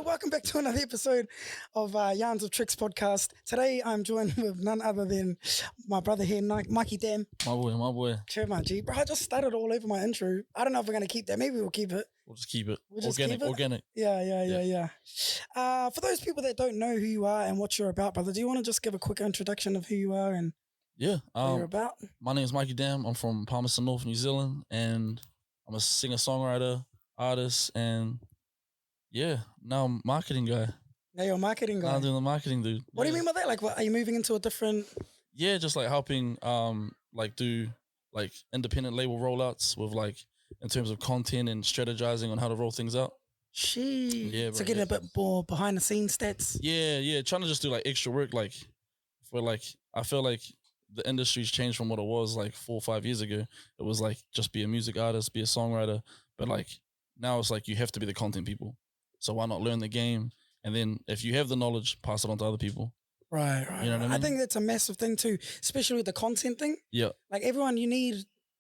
welcome back to another episode of Yarns of Trexx podcast. Today I'm joined with none other than my brother here, Mikey Dam. My boy. Cheer, my G. Bro, I just started all over my intro. I don't know if we're going to keep that. Maybe we'll keep it. We'll just keep it. Organic. Yeah. For those people that don't know who you are and what you're about, brother, do you want to just give a quick introduction of who you are and what you're about? My name is Mikey Dam. I'm from Palmerston North, New Zealand, and I'm a singer-songwriter, artist, and now I'm a marketing guy. Now you're a marketing guy. Now I'm doing the marketing, dude. What do you mean by that? Like, what, are you moving into a different... Yeah, just like helping do like independent label rollouts with like in terms of content and strategizing on how to roll things out. Yeah, so getting a bit more behind the scenes stats. Yeah. Trying to just do like extra work, like for like I feel like the industry's changed from what it was like 4 or 5 years ago. It was like just be a music artist, be a songwriter, but like now it's like you have to be the content people. So why not learn the game? And then if you have the knowledge, pass it on to other people. Right. You know what I mean? I think that's a massive thing too, especially with the content thing. Yeah. Like everyone, you need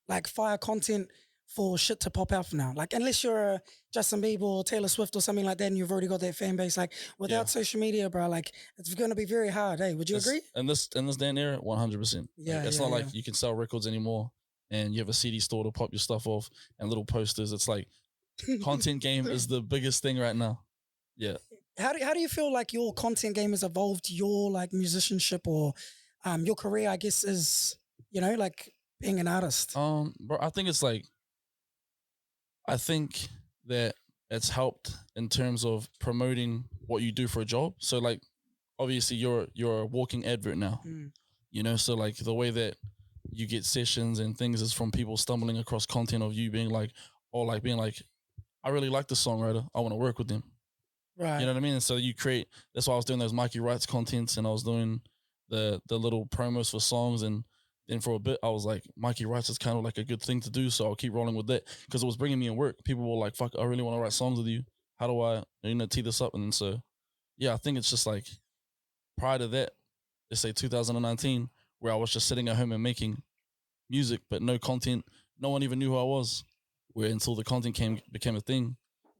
like fire content for shit to pop out now. Like unless you're a Justin Bieber or Taylor Swift or something like that and you've already got that fan base, like without social media, bro, like it's going to be very hard. Hey, would you agree? In this day and era, 100%. Yeah. Like, it's not like you can sell records anymore and you have a CD store to pop your stuff off and little posters. It's like content game is the biggest thing right now. Yeah. How do you feel like your content game has evolved your like musicianship or your career, I guess, is, like being an artist? Bro, I think that it's helped in terms of promoting what you do for a job. So like obviously you're a walking advert now. So like the way that you get sessions and things is from people stumbling across content of you being like, I really like the songwriter, I want to work with them. Right. You know what I mean? And so you create, that's why I was doing those Mikey Writes contents and I was doing the little promos for songs, and then for a bit I was like, Mikey Writes is kind of like a good thing to do, so I'll keep rolling with that because it was bringing me in work. People were like, fuck, I really want to write songs with you. How do I, tee this up? And then so, I think it's just like prior to that, let's say 2019, where I was just sitting at home and making music, but no content. No one even knew who I was. Where until the content became a thing,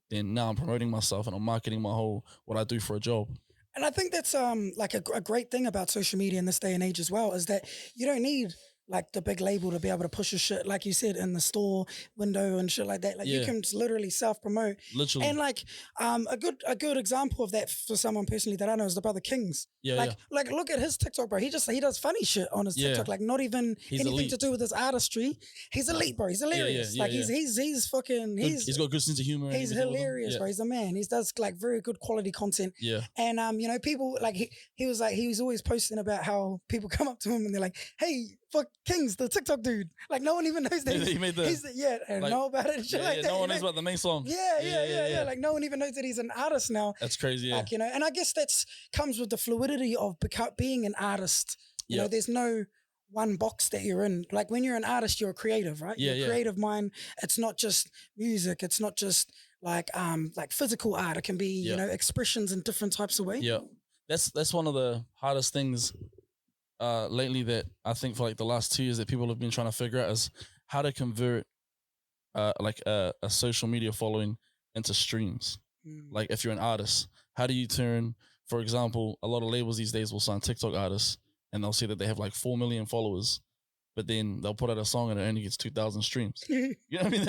then now I'm promoting myself and I'm marketing what I do for a job. And I think that's like a great thing about social media in this day and age as well, is that you don't need like the big label to be able to push your shit, like you said, in the store window and shit like that. Like you can literally self-promote. Literally. And like a good example of that for someone personally that I know is the brother Kings. Like look at his TikTok, bro. He does funny shit on his TikTok, like not even anything elite. To do with his artistry. He's elite, bro. He's hilarious. He's fucking he's got a good sense of humor. He's hilarious, bro. He's a man. He does like very good quality content. Yeah. And people like he was always posting about how people come up to him and they're like, hey, fuck Kings, the TikTok dude. Like no one even knows that he made and know about it and shit like that. No one knows about the main song. Yeah. Like no one even knows that he's an artist now. That's crazy. Yeah. Like, and I guess comes with the fluidity of being an artist. You know, there's no one box that you're in. Like when you're an artist, you're a creative, right? You're a creative mind. It's not just music. It's not just like physical art. It can be, expressions in different types of ways. Yeah. That's one of the hardest things lately that I think for like the last 2 years that people have been trying to figure out is how to convert a social media following into streams. Like if you're an artist, how do you turn, for example, a lot of labels these days will sign TikTok artists and they'll say that they have like 4 million followers, but then they'll put out a song and it only gets 2,000 streams. You know what I mean?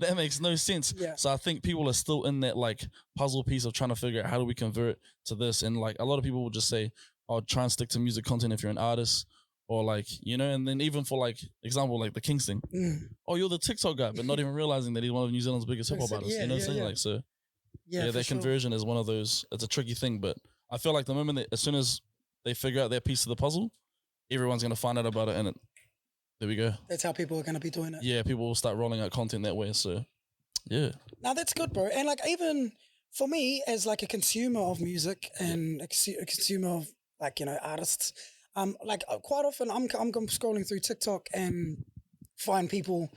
That makes no sense. Yeah. So I think people are still in that like puzzle piece of trying to figure out how do we convert to this. And like a lot of people will just say, oh, try and stick to music content if you're an artist, or like, and then even for like example, like the Kings thing. Oh, you're the TikTok guy, but not even realizing that he's one of New Zealand's biggest hip hop artists. You know what I'm saying? Yeah. Like, so that conversion is one of those, it's a tricky thing, but I feel like the moment that as soon as they figure out their piece of the puzzle, everyone's going to find out about it, and there we go. That's how people are going to be doing it. Yeah, people will start rolling out content that way. So, yeah. Now that's good, bro. And like even for me as like a consumer of music and a consumer of like, artists, like quite often I'm scrolling through TikTok and find people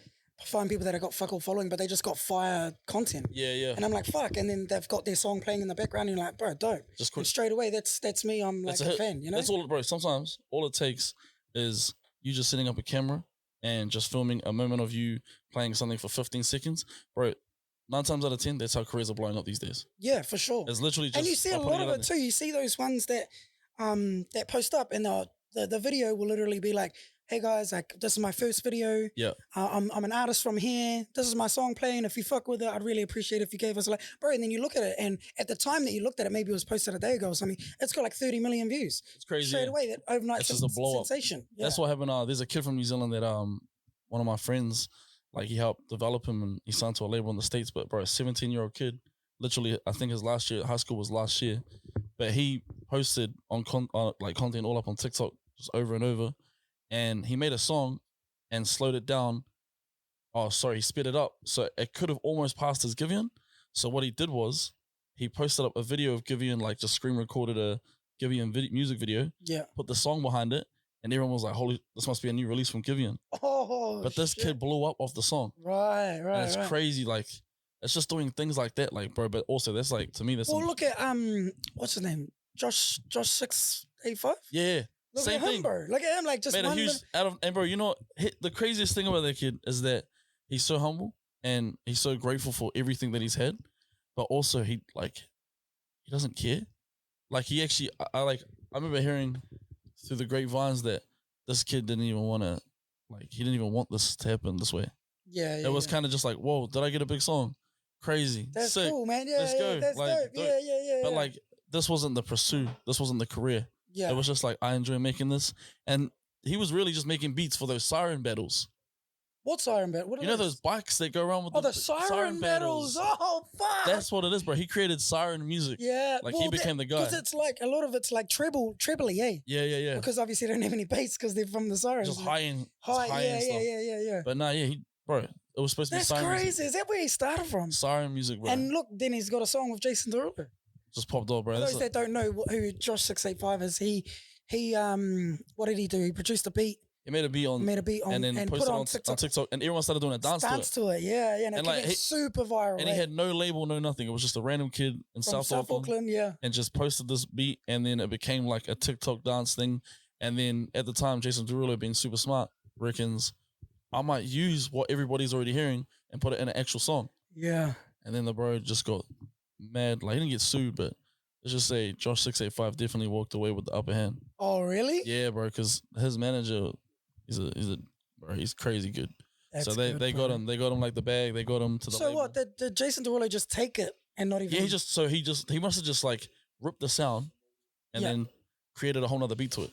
that have got fuck all following, but they just got fire content. Yeah. And I'm like, fuck. And then they've got their song playing in the background and you're like, bro, dope. Just quick. And straight away, that's me. I'm like a fan, That's all, bro. Sometimes all it takes is you just setting up a camera and just filming a moment of you playing something for 15 seconds. Bro, 9 times out of 10, that's how careers are blowing up these days. Yeah, for sure. It's literally just. And you see a lot of it too. You see those ones that post up, and the video will literally be like, "Hey guys, like this is my first video. Yeah. I'm an artist from here. This is my song playing. If you fuck with it, I'd really appreciate it if you gave us a like, bro." And then you look at it, and at the time that you looked at it, maybe it was posted a day ago or something. It's got like 30 million views. It's crazy. Straight away, that overnight it's just a blow up sensation. Yeah. That's what happened. There's a kid from New Zealand that one of my friends, like, he helped develop him, and he signed to a label in the States. But bro, a 17-year-old kid, literally, I think his last year high school was last year, but he posted on content all up on TikTok just over and over, and he made a song and slowed it down. Oh, sorry, he sped it up, so it could have almost passed as Giveon. So what he did was he posted up a video of Giveon, like just screen recorded a Giveon music video. Yeah. Put the song behind it, and everyone was like, "Holy, this must be a new release from Giveon." Oh, but this kid blew up off the song. Right. And it's crazy. Like, it's just doing things like that, like, bro. But also, that's like, to me, that's. Well, look at what's his name? Josh 685. Yeah. Look Same at him, thing, bro. Look at him, like just made a huge and bro, you know the craziest thing about that kid is that he's so humble and he's so grateful for everything that he's had, but also he doesn't care. Like, he actually, I remember hearing through the grapevines that this kid didn't even want to, like, he didn't even want this to happen this way. Yeah. It was kind of just like, whoa, did I get a big song? Crazy. That's sick. cool, man. Yeah, Let's go. That's Like, dope. Yeah. But like, this wasn't the pursuit. This wasn't the career. Yeah. It was just like, I enjoy making this. And he was really just making beats for those siren battles. What siren battle? What are You know those bikes that go around with the siren battles. Oh, fuck. That's what it is, bro. He created siren music. Yeah. Like, he became the guy. Because it's like, a lot of it's like trebly, eh? Yeah. Because obviously they don't have any bass because they're from the sirens. Just high and yeah, stuff. Yeah. But nah, yeah, bro, it was supposed to be siren crazy. music. Is that where he started from? Siren music, bro. And look, then he's got a song with Jason Derulo. Just popped off, bro. For those that don't know who Josh 685 is, he what did he do? He produced a beat. He made a beat on and then posted it on TikTok, and everyone started doing a dance to it. Yeah, and it like, super viral. And he had no label, no nothing. It was just a random kid in South Auckland, yeah, and just posted this beat, and then it became like a TikTok dance thing. And then at the time, Jason Derulo, being super smart, reckons I might use what everybody's already hearing and put it in an actual song. Yeah. And then the bro just got mad. Like, he didn't get sued, but let's just say Josh 685 definitely walked away with the upper hand. Oh, really? Yeah, bro, because his manager, he's crazy good. That's so they got him like the bag. They got him to the. So label. what? Did Jason Derulo just take it and not even? Yeah, he must have just like ripped the sound, and then created a whole nother beat to it.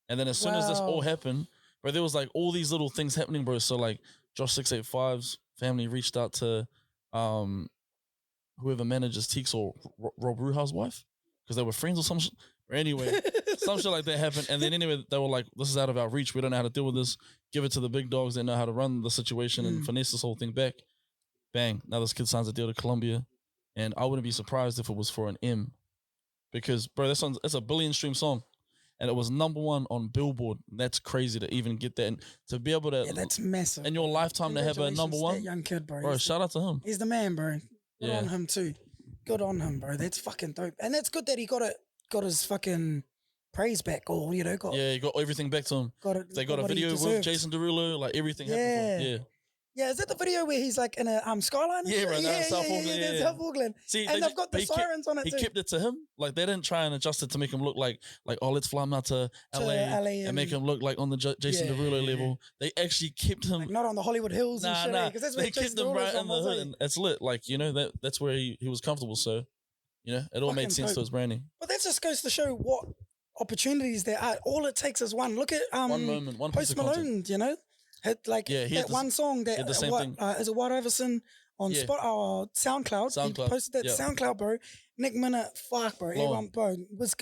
And then as soon as this all happened, bro, there was like all these little things happening, bro. So like Josh 685's family reached out to whoever manages Teeks or Rob Ruha's wife, because they were friends or some shit. Anyway, some shit like that happened. And then anyway, they were like, this is out of our reach. We don't know how to deal with this. Give it to the big dogs that know how to run the situation and finesse this whole thing back. Bang. Now this kid signs a deal to Columbia. And I wouldn't be surprised if it was for an M. Because, bro, that song's, it's a billion stream song. And it was #1 on Billboard. That's crazy to even get that. And to be able to... Yeah, that's massive. In your lifetime to have a #1. That young kid, bro. Bro, shout out to him. He's the man, bro. Good on him, too. Good on him, bro. That's fucking dope. And that's good that he got his fucking praise back, or, you know, he got everything back to him. They got a video with Jason Derulo, like everything happened for him. Yeah, is that the video where he's like in a skyline? Yeah, right now in South Auckland. Yeah, South Auckland. See, and they've got the sirens on it too. He kept it to him. Like, they didn't try and adjust it to make him look like, oh, let's fly him out to LA and make him look like on the Jason Derulo level. They actually kept him... Like, not on the Hollywood Hills and shit. Because that's where they kept him right in the hood, and it's lit. Like, you know, that's where he was comfortable, so... You know, it all made sense to his branding. But that just goes to show what opportunities there are. All it takes is one. Look at one moment, one Post Malone, you know? That one song that the same thing. Is it White Iverson on SoundCloud? He posted that to SoundCloud, bro. Nick Minute, fuck, bro. Everyone, bro. Was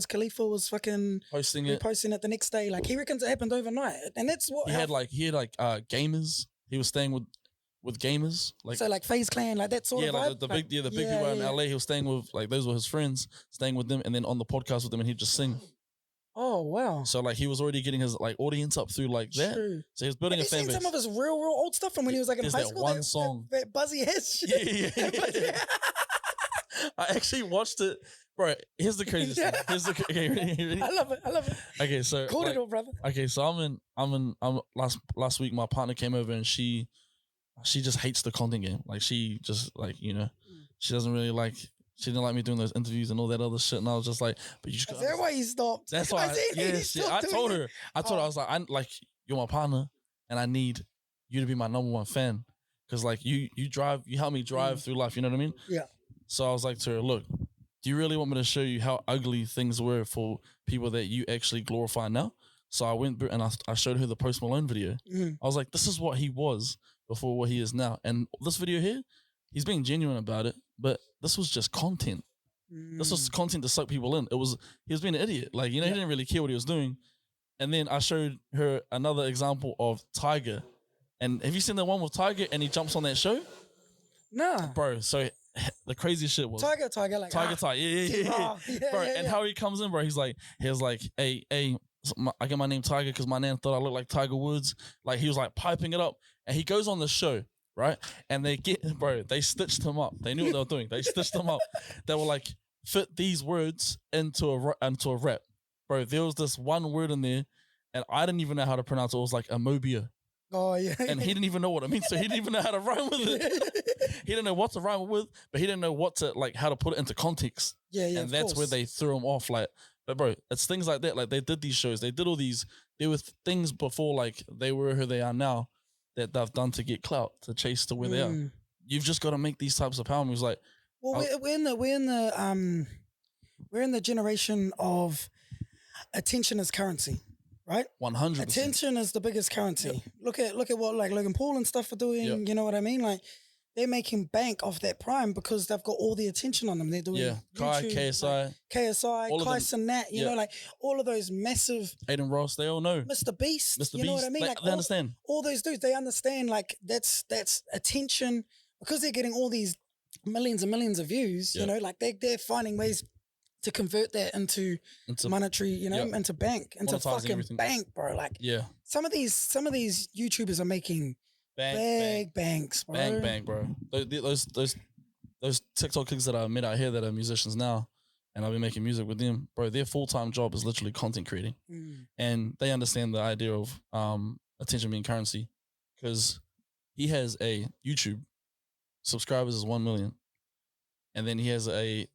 Khalifa was fucking posting it the next day. Like, he reckons it happened overnight, and that's what he had gamers. He was staying with gamers, like, so like FaZe Clan, like that sort of vibe? the big people out in LA. He was staying with, like, those were his friends, staying with them, and then on the podcast with them, and he'd just sing. Oh wow! So like, he was already getting his like audience up through like that. True. So he was building a fan base. Some of his real old stuff from when he was like in high school. One song, that Buzzy Hess shit. Yeah. I actually watched it, bro. Here's the craziest thing. Okay, ready? I love it. Okay, so call it all, brother. Okay, so I'm last week. My partner came over and she she just hates the content game. Like she just like, you know, she doesn't really like, she didn't like me doing those interviews and all that other shit. And I was just like, but you just Is that why you stopped? That's why. I told her, I was like, you're my partner and I need you to be my number one fan. Cause like you help me drive through life. You know what I mean? Yeah. So I was like to her, look, do you really want me to show you how ugly things were for people that you actually glorify now? So I went and I showed her the Post Malone video. I was like, this is what he was before what he is now. And this video here, he's being genuine about it, but this was just content. This was content to suck people in. He was being an idiot. Like, you know, he didn't really care what he was doing. And then I showed her another example of Tiger. And have you seen the one with Tiger and he jumps on that show? Nah. Bro, so the craziest shit was Tiger, like Tiger. Yeah. Bro, and how he comes in, bro, he's like, hey, I get my name Tiger because my nan thought I looked like Tiger Woods. Like, he was like piping it up. And he goes on the show, right? And they stitched him up. They knew what they were doing. They stitched him up. They were like, fit these words into a rap. Bro, there was this one word in there, and I didn't even know how to pronounce it. It was like amobia. Oh, yeah. And he didn't even know what it means, so he didn't even know how to rhyme with it. He didn't know what to rhyme with, but he didn't know how to put it into context. Yeah, and that's where they threw him off. Like, but bro, it's things like that. Like, they did these shows. They did all these. There were things before, like, they were who they are now that they've done to get clout, to chase to where they are. You've just got to make these types of power moves. Like, well, we're in the generation of attention as currency, right? 100%. Attention is the biggest currency. Yep. Look at what like Logan Paul and stuff are doing. Yep. You know what I mean? Like, they're making bank off that prime because they've got all the attention on them. They're doing YouTube, KSI, Kais and Nat. You know, like all of those massive. Aiden Ross, they all know. Mr. Beast. You know what I mean? Like they understand. All those dudes, they understand. Like that's attention because they're getting all these millions and millions of views. You know, like they're finding ways to convert that into monetary. You know, into bank, into fucking everything. Bank, bro. Like some of these YouTubers are making. Big banks, bro. Bang, bro. Those TikTok kids that I met out here that are musicians now, and I've been making music with them, bro. Their full-time job is literally content creating, and they understand the idea of attention being currency, because he has a YouTube subscribers is 1 million, and then he has they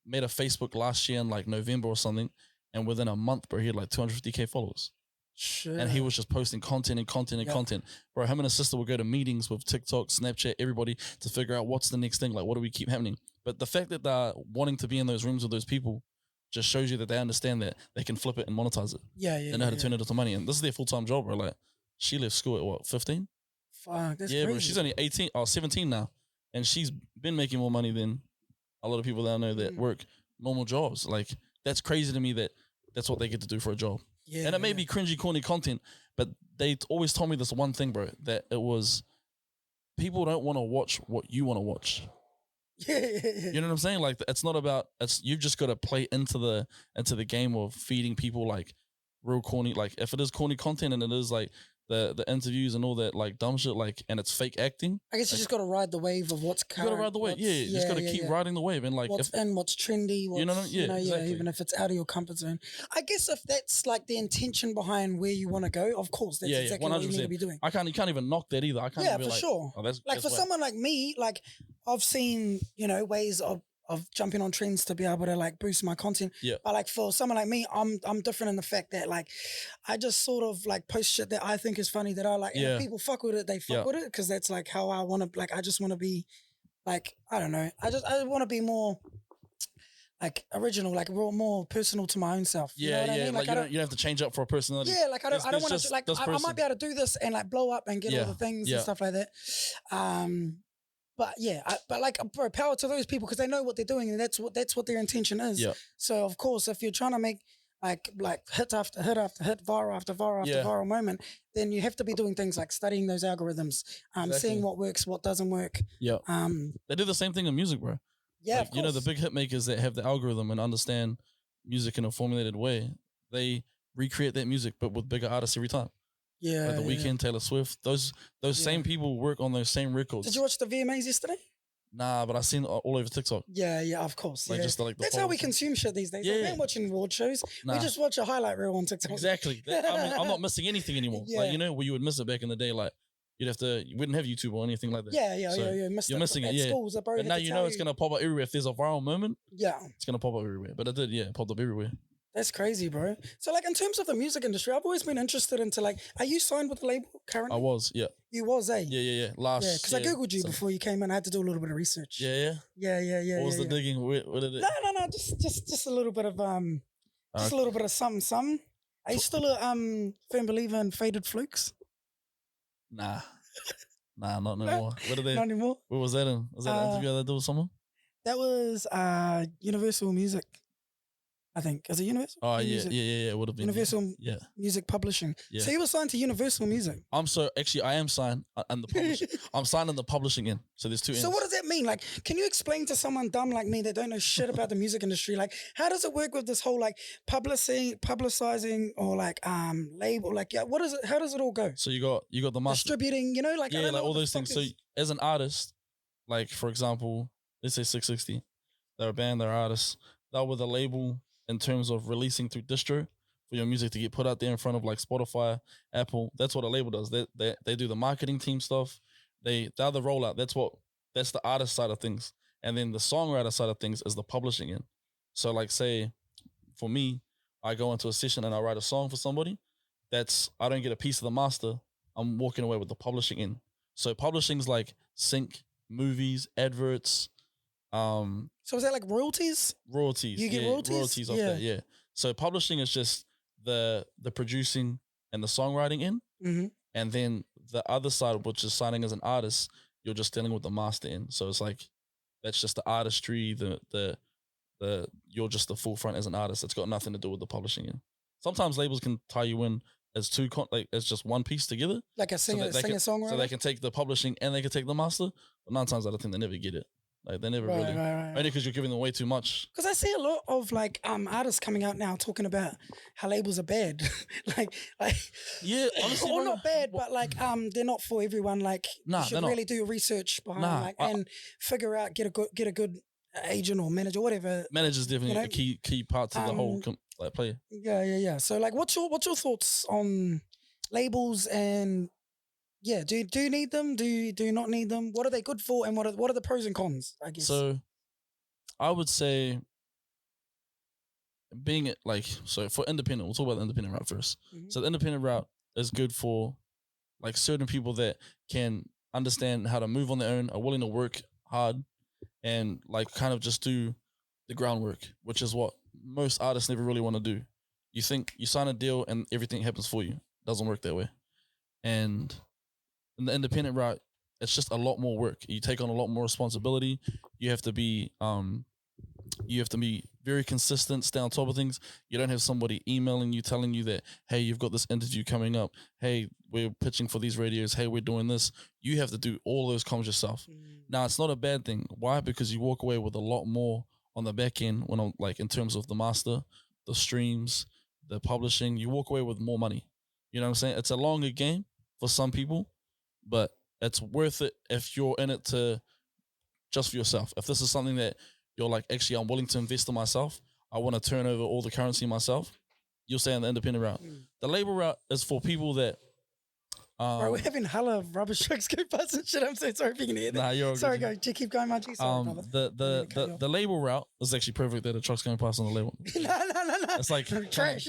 made a Facebook last year in like November or something, and within a month, bro, he had like 250K followers. Sure. And he was just posting content. Bro, him and his sister would go to meetings with TikTok, Snapchat, everybody to figure out what's the next thing. Like, what do we keep happening? But the fact that they're wanting to be in those rooms with those people just shows you that they understand that they can flip it and monetize it. They know how to turn it into money. And this is their full-time job, bro. Like, she left school at what, 15? Fuck, that's crazy. Bro, she's only 18 or 17 now. And she's been making more money than a lot of people that I know that work normal jobs. Like, that's crazy to me that that's what they get to do for a job. Yeah, and it may be cringy, corny content, but they always told me this one thing, bro, that it was people don't want to watch what you want to watch. You know what I'm saying? Like, it's not about, you've just got to play into the game of feeding people like real corny, like if it is corny content and it is like the interviews and all that like dumb shit, like, and it's fake acting. I guess you just got to ride the wave of what's current. You got to ride the wave, you just got to keep riding the wave and like what's trendy, exactly. Even if it's out of your comfort zone. I guess if that's like the intention behind where you want to go, of course, that's exactly 100%. What you need to be doing. You can't even knock that either. I can't even for sure. Oh, that's for someone like me, like I've seen, ways of jumping on trends to be able to like boost my content. Yeah. But like for someone like me, I'm different in the fact that like I just sort of like post shit that I think is funny that I like. And if people fuck with it, they fuck with it because that's like how I want to. Like I just want to be like, I don't know. I want to be more like original, like more personal to my own self. You know what I mean? Like you don't have to change up for a personality. Yeah, like I don't want to like I might be able to do this and like blow up and get all the things and stuff like that. But bro, power to those people because they know what they're doing and that's what their intention is. Yeah. So of course, if you're trying to make like hit after hit after hit, viral after viral after viral moment, then you have to be doing things like studying those algorithms, seeing what works, what doesn't work. Yeah. They do the same thing in music, bro. Yeah, like, the big hit makers that have the algorithm and understand music in a formulated way, they recreate that music but with bigger artists every time. Yeah, like The Weeknd, Taylor Swift, those same people work on those same records. Did you watch the VMAs yesterday? Nah, but I seen it all over TikTok. Yeah, of course. Like just like that's how we consume shit these days. Yeah. We ain't watching award shows. Nah. We just watch a highlight reel on TikTok. Exactly. I'm not missing anything anymore. Like where you would miss it back in the day. Like you wouldn't have YouTube or anything like that. Yeah. You're missing it, yeah. Schools, bro, and now you know it's going to pop up everywhere. If there's a viral moment, it's going to pop up everywhere. But it did, it popped up everywhere. That's crazy, bro. So, like, in terms of the music industry, I've always been interested into, like, are you signed with the label currently? I was, yeah. You was, eh? Yeah. Because I Googled you before you came in. I had to do a little bit of research. Yeah. What was the digging? What did it? No. Just a little bit of just a little bit of something. Are you still a firm believer in faded flukes? Nah, not anymore. What did they? Not anymore. What was that in? Was that an interview that did with someone? That was Universal Music. I think. Is it Universal? Oh, yeah. It would have been. Universal Music Publishing. Yeah. So you were signed to Universal Music. I am signed and the publishing. I'm signed in the publishing end. So there's two ends. So what does that mean? Like, can you explain to someone dumb like me that don't know shit about the music industry? Like, how does it work with this whole, like, publicizing or, like, label? Like, what is it? How does it all go? So you got the master. Distributing, you know? Like, yeah, like all those things. So as an artist, like, for example, let's say 660, they're a band, they're artists. They're with a label in terms of releasing through distro for your music to get put out there in front of like Spotify, Apple. That's what a label does. They do the marketing team stuff. They're the rollout. That's the artist side of things. And then the songwriter side of things is the publishing end. So like say for me, I go into a session and I write a song for somebody. I don't get a piece of the master. I'm walking away with the publishing end. So publishing's like sync, movies, adverts, so is that like royalties? Royalties. You get royalties off that, yeah. So publishing is just the producing and the songwriting in, and then the other side, which is signing as an artist, you're just dealing with the master in. So it's like that's just the artistry, you're just the full front as an artist. It's got nothing to do with the publishing in. Sometimes labels can tie you in as as just one piece together, like a singer-songwriter. So they can take the publishing and they can take the master. But 9 times out of 10, they never get it. Like they never really, only because you're giving them way too much. Because I see a lot of like artists coming out now talking about how labels are bad, like yeah, honestly, or not bad, but like they're not for everyone. Like you should really do your research behind, and figure out get a good agent or manager, whatever. Manager's definitely a key part to the whole play. Yeah. So like, what's your thoughts on labels and? Yeah, do you need them? Do you not need them? What are they good for, and what are the pros and cons? I guess. So, I would say, for independent, we'll talk about the independent route first. Mm-hmm. So the independent route is good for like certain people that can understand how to move on their own, are willing to work hard, and like kind of just do the groundwork, which is what most artists never really want to do. You think you sign a deal and everything happens for you. It doesn't work that way, and in the independent route, it's just a lot more work. You take on a lot more responsibility. You have to be very consistent, stay on top of things. You don't have somebody emailing you, telling you that, hey, you've got this interview coming up. Hey, we're pitching for these radios. Hey, we're doing this. You have to do all those comms yourself. Now, it's not a bad thing. Why? Because you walk away with a lot more on the back end in terms of the master, the streams, the publishing. You walk away with more money. You know what I'm saying? It's a longer game for some people, but it's worth it if you're in it to just for yourself. If this is something that you're like, actually, I'm willing to invest in myself, I want to turn over all the currency myself, you'll stay on the independent route. The label route is for people that... Bro, we're having hella rubbish trucks go past and shit. I'm so sorry if you can hear that. Nah, you're sorry, go. Keep going, my G. Sorry, the label route is actually perfect that the truck's going past on the label. No. It's like... Trash.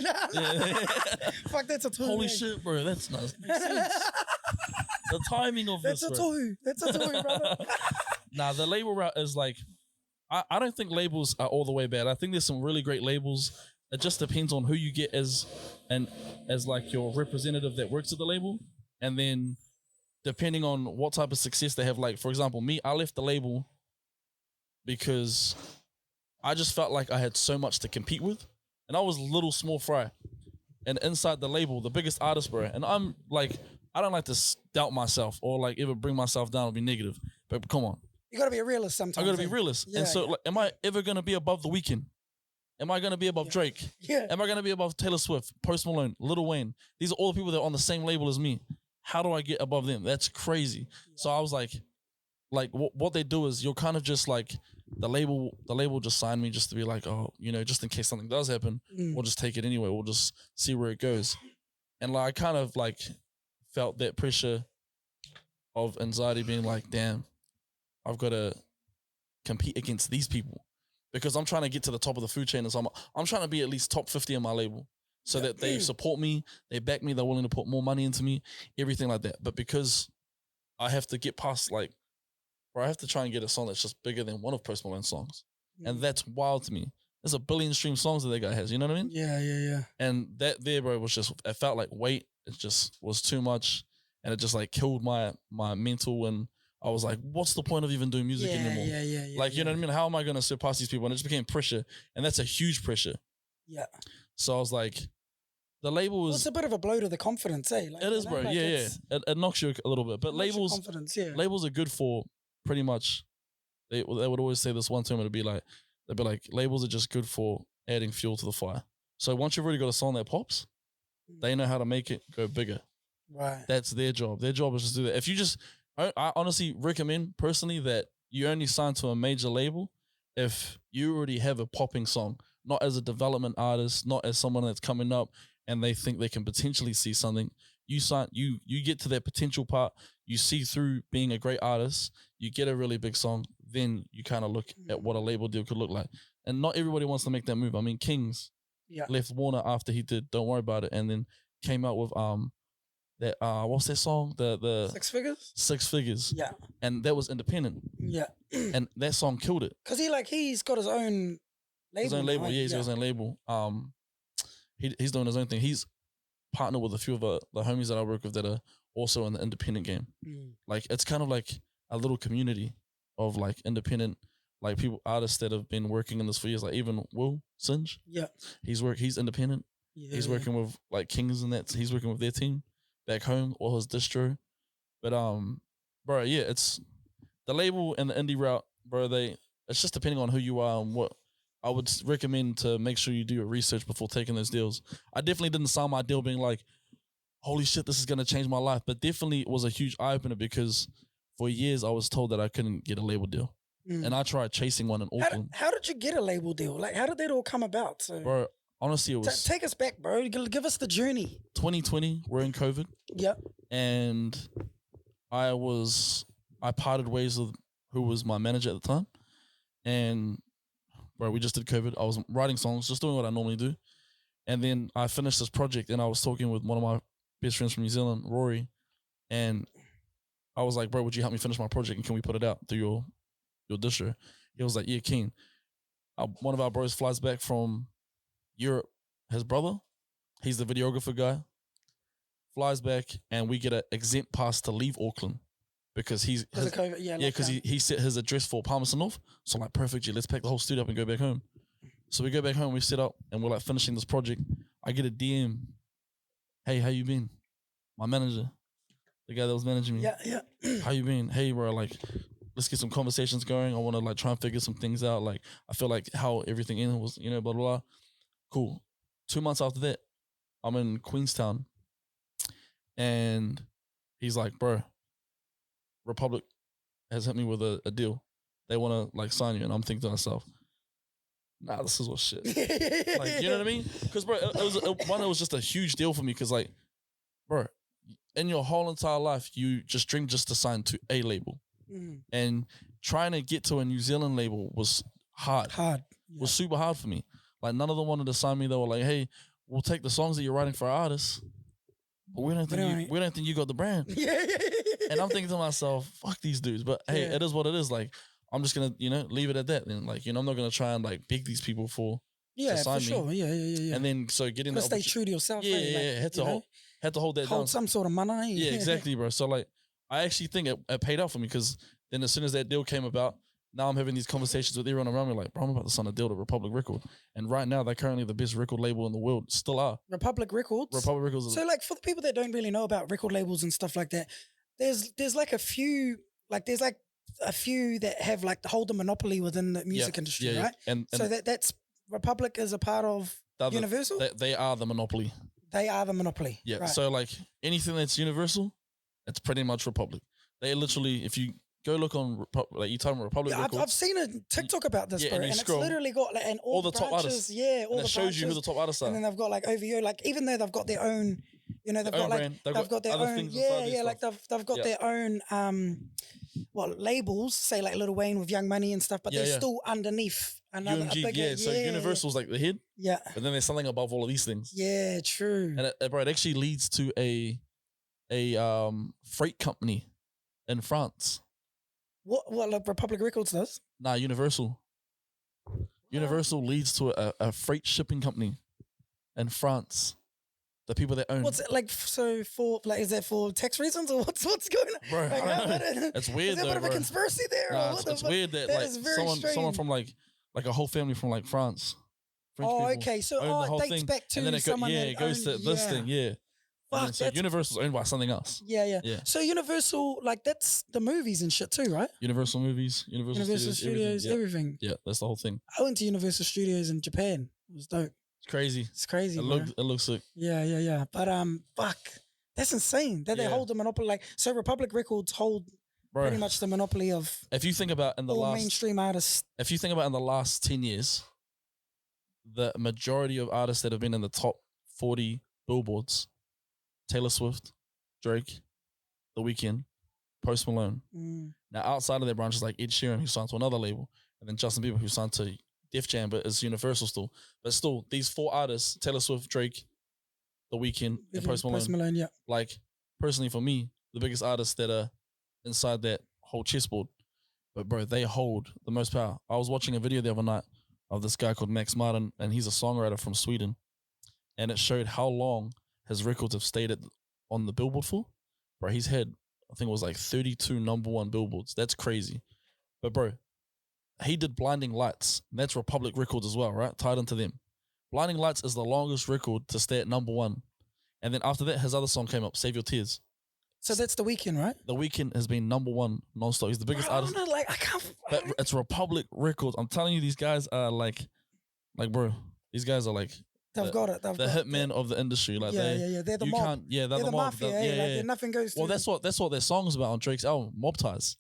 Fuck, that's a toy. Holy shit, bro. That's not... The timing of that's this, That's a toy, brother. Nah, the label route is like... I don't think labels are all the way bad. I think there's some really great labels. It just depends on who you get as like your representative that works at the label. And then depending on what type of success they have. Like, for example, me, I left the label because I just felt like I had so much to compete with. And I was little small fry. And inside the label, the biggest artist, bro. And I'm like, I don't like to doubt myself or like ever bring myself down or be negative. But come on. You gotta be a realist sometimes. I gotta be realist. Yeah, and so, like, am I ever gonna be above The Weeknd? Am I gonna be above Drake? Yeah. Am I gonna be above Taylor Swift, Post Malone, Lil Wayne? These are all the people that are on the same label as me. How do I get above them? That's crazy. Yeah. So I was like what they do is you're kind of just like the label just signed me just to be like, oh, you know, just in case something does happen, we'll just take it anyway. We'll just see where it goes. And like I kind of like felt that pressure of anxiety being like, damn, I've got to compete against these people because I'm trying to get to the top of the food chain. And so I'm trying to be at least top 50 on my label so that they support me, they back me, they're willing to put more money into me, everything like that. But because I have to get past like, or I have to try and get a song that's just bigger than one of Post Malone's songs. And that's wild to me. There's a billion stream songs that guy has, you know what I mean? Yeah. And that there, bro, was just, it felt like weight. It just was too much. And it just like killed my mental. And I was like, what's the point of even doing music anymore? Like, you know what I mean? How am I going to surpass these people? And it just became pressure. And that's a huge pressure. Yeah. So I was like, the label was... Well, it's a bit of a blow to the confidence, eh? Like, it is, bro. Like It knocks you a little bit. But labels are good for pretty much... They would always say this one term. They'd be like, labels are just good for adding fuel to the fire. So once you've already got a song that pops, they know how to make it go bigger. Right. That's their job. Their job is just to do that. If you just... I honestly recommend personally that you only sign to a major label if you already have a popping song, not as a development artist, not as someone that's coming up and they think they can potentially see something. You sign, you get to that potential part, you see through being a great artist, you get a really big song, then you kind of look at what a label deal could look like. And not everybody wants to make that move. I mean, Kings left Warner after he did Don't Worry About It and then came out with that what's that song? The 6 Figures? 6 Figures. Yeah. And that was independent. Yeah. And that song killed it. Cause he's got his own label. His own label, right? He's got his own label. He's doing his own thing. He's partnered with a few of the homies that I work with that are also in the independent game. Like it's kind of like a little community of like independent, like people, artists that have been working in this for years. Like even Will Singe. Yeah. He's independent. Yeah. He's working with like Kings and that. He's working with their team back home or his distro. But bro, yeah, it's the label and the indie route, bro, it's just depending on who you are and what. I would recommend to make sure you do your research before taking those deals. I definitely didn't sign my deal being like, holy shit, this is going to change my life. But definitely it was a huge eye-opener because for years I was told that I couldn't get a label deal. And I tried chasing one in Auckland. How did you get a label deal? Like, how did that all come about? So, bro, honestly, it was... Take us back, bro. Give us the journey. 2020, we're in COVID. Yep. And I parted ways with who was my manager at the time. And... bro, we just did COVID. I was writing songs, just doing what I normally do. And then I finished this project and I was talking with one of my best friends from New Zealand, Rory. And I was like, bro, would you help me finish my project and can we put it out through your distro? He was like, yeah, keen. One of our bros flies back from Europe. His brother, he's the videographer guy, flies back and we get an exempt pass to leave Auckland. Because he set his address for Palmerston North. So I'm like, perfect, let's pack the whole studio up and go back home. So we go back home, we set up, and we're like finishing this project. I get a DM, hey, how you been? My manager, the guy that was managing me. Yeah. How you been? Hey, bro, like, let's get some conversations going. I want to like try and figure some things out. Like, I feel like how everything in was, blah, blah, blah. Cool. 2 months after that, I'm in Queenstown. And he's like, bro, Republic has hit me with a deal. They want to like sign you, and I'm thinking to myself, nah, this is what shit. Like, you know what I mean? Because bro, it was just a huge deal for me. Because like, bro, in your whole entire life, you just dreamed just to sign to a label, and trying to get to a New Zealand label was hard. Was super hard for me. Like none of them wanted to sign me. They were like, hey, we'll take the songs that you're writing for our artists, but we don't think you got the brand. And I'm thinking to myself, fuck these dudes. But hey, it is what it is. Like, I'm just going to, leave it at that. And like, I'm not going to try and like beg these people to sign me. Sure. Yeah. And then so getting the stay true to yourself. Had to hold that down. Hold some sort of money. Yeah, exactly, bro. So like, I actually think it paid off for me because then as soon as that deal came about, now I'm having these conversations with everyone around me like, bro, I'm about to sign a deal to Republic Record. And right now, they're currently the best record label in the world. Still are. Republic Records? Republic Records. So like, for the people that don't really know about record labels and stuff like that, there's like a few that have like hold the monopoly within the music industry, right? And so that's Republic is a part of Universal? They are the monopoly. They are the monopoly. Yeah. Right. So like anything that's Universal, it's pretty much Republic. They literally, if you go look on like you type in Republic Records. I've seen a TikTok about this, bro, and it's literally got like all the top artists. Yeah, all and the shows you who the top artists are. And then they've got like OVO, like even though they've got their own, You know, they've Their got own like brand. they've got their other own, things inside their yeah, like stuff. they've got their own labels, say like Lil Wayne with Young Money and stuff, but they're still underneath another UMG, bigger, so Universal's like the head. Yeah. But then there's something above all of these things. Yeah, true. And it actually leads to a freight company in France. What like Republic Records does? Nah, Universal. Universal leads to a freight shipping company in France. The people that own. What's it like? So for like, is that for tax reasons or what's going on? Bro, Like, it's weird. Is there a bit of a conspiracy there? Nah, it's weird that like someone from like a whole family from like France. French people okay. So own the it dates back to and then it someone that it goes owned, to this thing, yeah. Fuck, so Universal's owned by something else. Yeah. So Universal, like that's the movies and shit too, right? Universal movies, Universal Studios, everything. Yeah, that's the whole thing. I went to Universal Studios in Japan. It was dope. It's crazy. It looks sick. Yeah. But fuck, that's insane that they hold the monopoly. Like, so Republic Records hold pretty much the monopoly of. If you think about in the last mainstream artists. If you think about in the last 10 years, the majority of artists that have been in the top 40 billboards, Taylor Swift, Drake, The Weeknd, Post Malone. Now outside of their branches like Ed Sheeran, who signed to another label, and then Justin Bieber, who signed to Def Jam, but it's Universal still. But still, these 4 artists, Taylor Swift, Drake, The Weeknd, and Post Malone. Post Malone, yeah. Like, personally for me, the biggest artists that are inside that whole chessboard. But bro, they hold the most power. I was watching a video the other night of this guy called Max Martin, and he's a songwriter from Sweden. And it showed how long his records have stayed on the Billboard for. Bro, he's had, I think it was like 32 #1 billboards. That's crazy. But bro, he did Blinding Lights. And that's Republic Records as well, right? Tied into them. Blinding Lights is the longest record to stay at #1. And then after that, his other song came up, Save Your Tears. So that's The Weeknd, right? The Weeknd has been #1 nonstop. He's the biggest artist. I can't. But it's Republic Records. I'm telling you, these guys are like bro, these guys are like They've got it. The hitmen of the industry. Like yeah. They're the mob. They're the mob. Mafia. Nothing goes. Well, that's what their song's about on Drake's album, Mob Ties.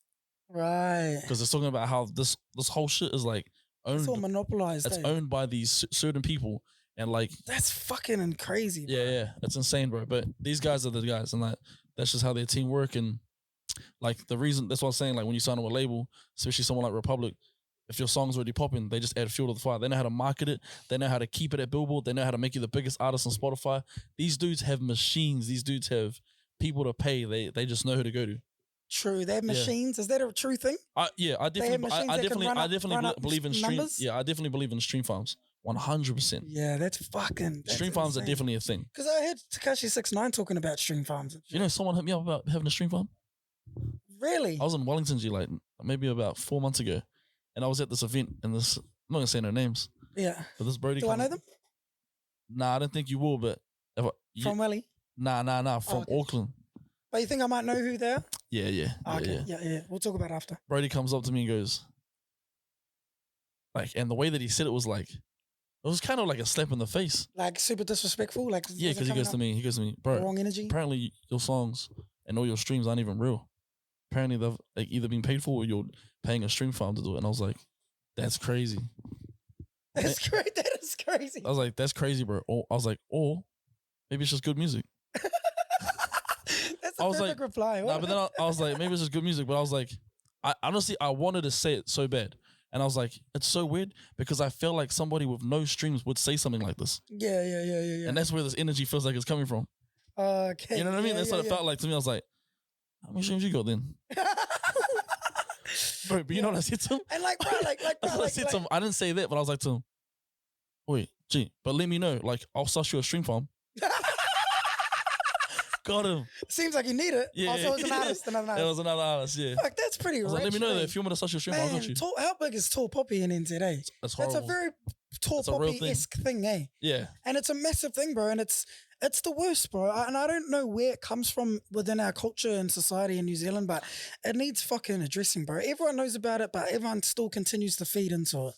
Right. Because it's talking about how this whole shit is like owned. It's all monopolized. It's owned by these certain people, and like that's fucking crazy. Bro. Yeah, it's insane, bro. But these guys are the guys, and like that's just how their team work. And like the reason that's what I'm saying. Like when you sign to a label, especially someone like Republic, if your song's already popping, they just add fuel to the fire. They know how to market it. They know how to keep it at Billboard. They know how to make you the biggest artist on Spotify. These dudes have machines. These dudes have people to pay. They just know who to go to. True, they have machines. Is that a true thing? I definitely believe in stream. Numbers? Yeah, I definitely believe in stream farms. 100%. Yeah, that's fucking. Stream farms are definitely a thing. Because I heard Tekashi 6ix9ine talking about stream farms. You know, someone hit me up about having a stream farm. Really? I was in Wellington, like maybe about 4 months ago, and I was at this event, and this I'm not gonna say no names. Yeah. But this Brody. Do I know them? Nah, I don't think you will. But from Welly? Nah, from Auckland. But you think I might know who they are? Yeah. Okay, yeah. We'll talk about it after. Brody comes up to me and goes, like, and the way that he said it was like, it was kind of like a slap in the face. Like super disrespectful? Like yeah, because he goes to me, bro, wrong energy. Apparently your songs and all your streams aren't even real. Apparently they've like either been paid for or you're paying a stream farm to do it. And I was like, that's crazy. That's great. That is crazy. I was like, that's crazy, bro. Or maybe it's just good music. That's a perfect reply. Nah, but then I was like, maybe it's just good music. But I was like, I honestly wanted to say it so bad. And I was like, it's so weird because I feel like somebody with no streams would say something like this. Yeah. And that's where this energy feels like it's coming from. Okay. You know what I mean? That's what it felt like to me. I was like, how many streams you got then? Bro, but you know what I said to him? And like, bro, that's what I said to him. I didn't say that, but I was like to him, wait, but let me know. Like, I'll suss you a stream farm. Got him. Seems like you need it. Yeah. Also, it's an artist. Another artist. It was another artist, yeah. Fuck, that's pretty rich. Like, let me know that if you want me to suss your stream farm, I'll got you. How big is Tall Poppy in NZA? That's horrible. That's a very Tall Poppy-esque thing, eh? Yeah. And it's a massive thing, bro. And it's the worst, bro. And I don't know where it comes from within our culture and society in New Zealand, but it needs fucking addressing, bro. Everyone knows about it, but everyone still continues to feed into it.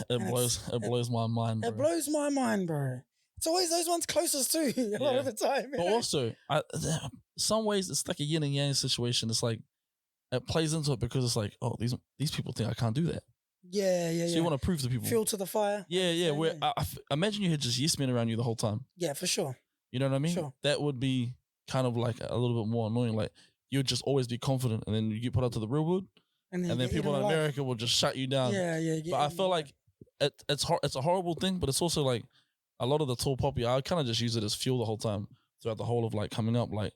It blows my mind, bro. It blows my mind, bro. It's always those ones closest to you a lot of the time. But also, some ways it's like a yin and yang situation. It's like it plays into it because it's like, oh, these people think I can't do that. Yeah. So you want to prove to people. Fuel to the fire. Yeah. Where I imagine you had just yes men around you the whole time. Yeah, for sure. You know what I mean? Sure. That would be kind of like a little bit more annoying. Like you'd just always be confident, and then you get put out to the real world, and then people in America will just shut you down. Yeah. But I feel like it's a horrible thing, but it's also like a lot of the tall poppy. I kind of just use it as fuel the whole time throughout the whole of like coming up. Like,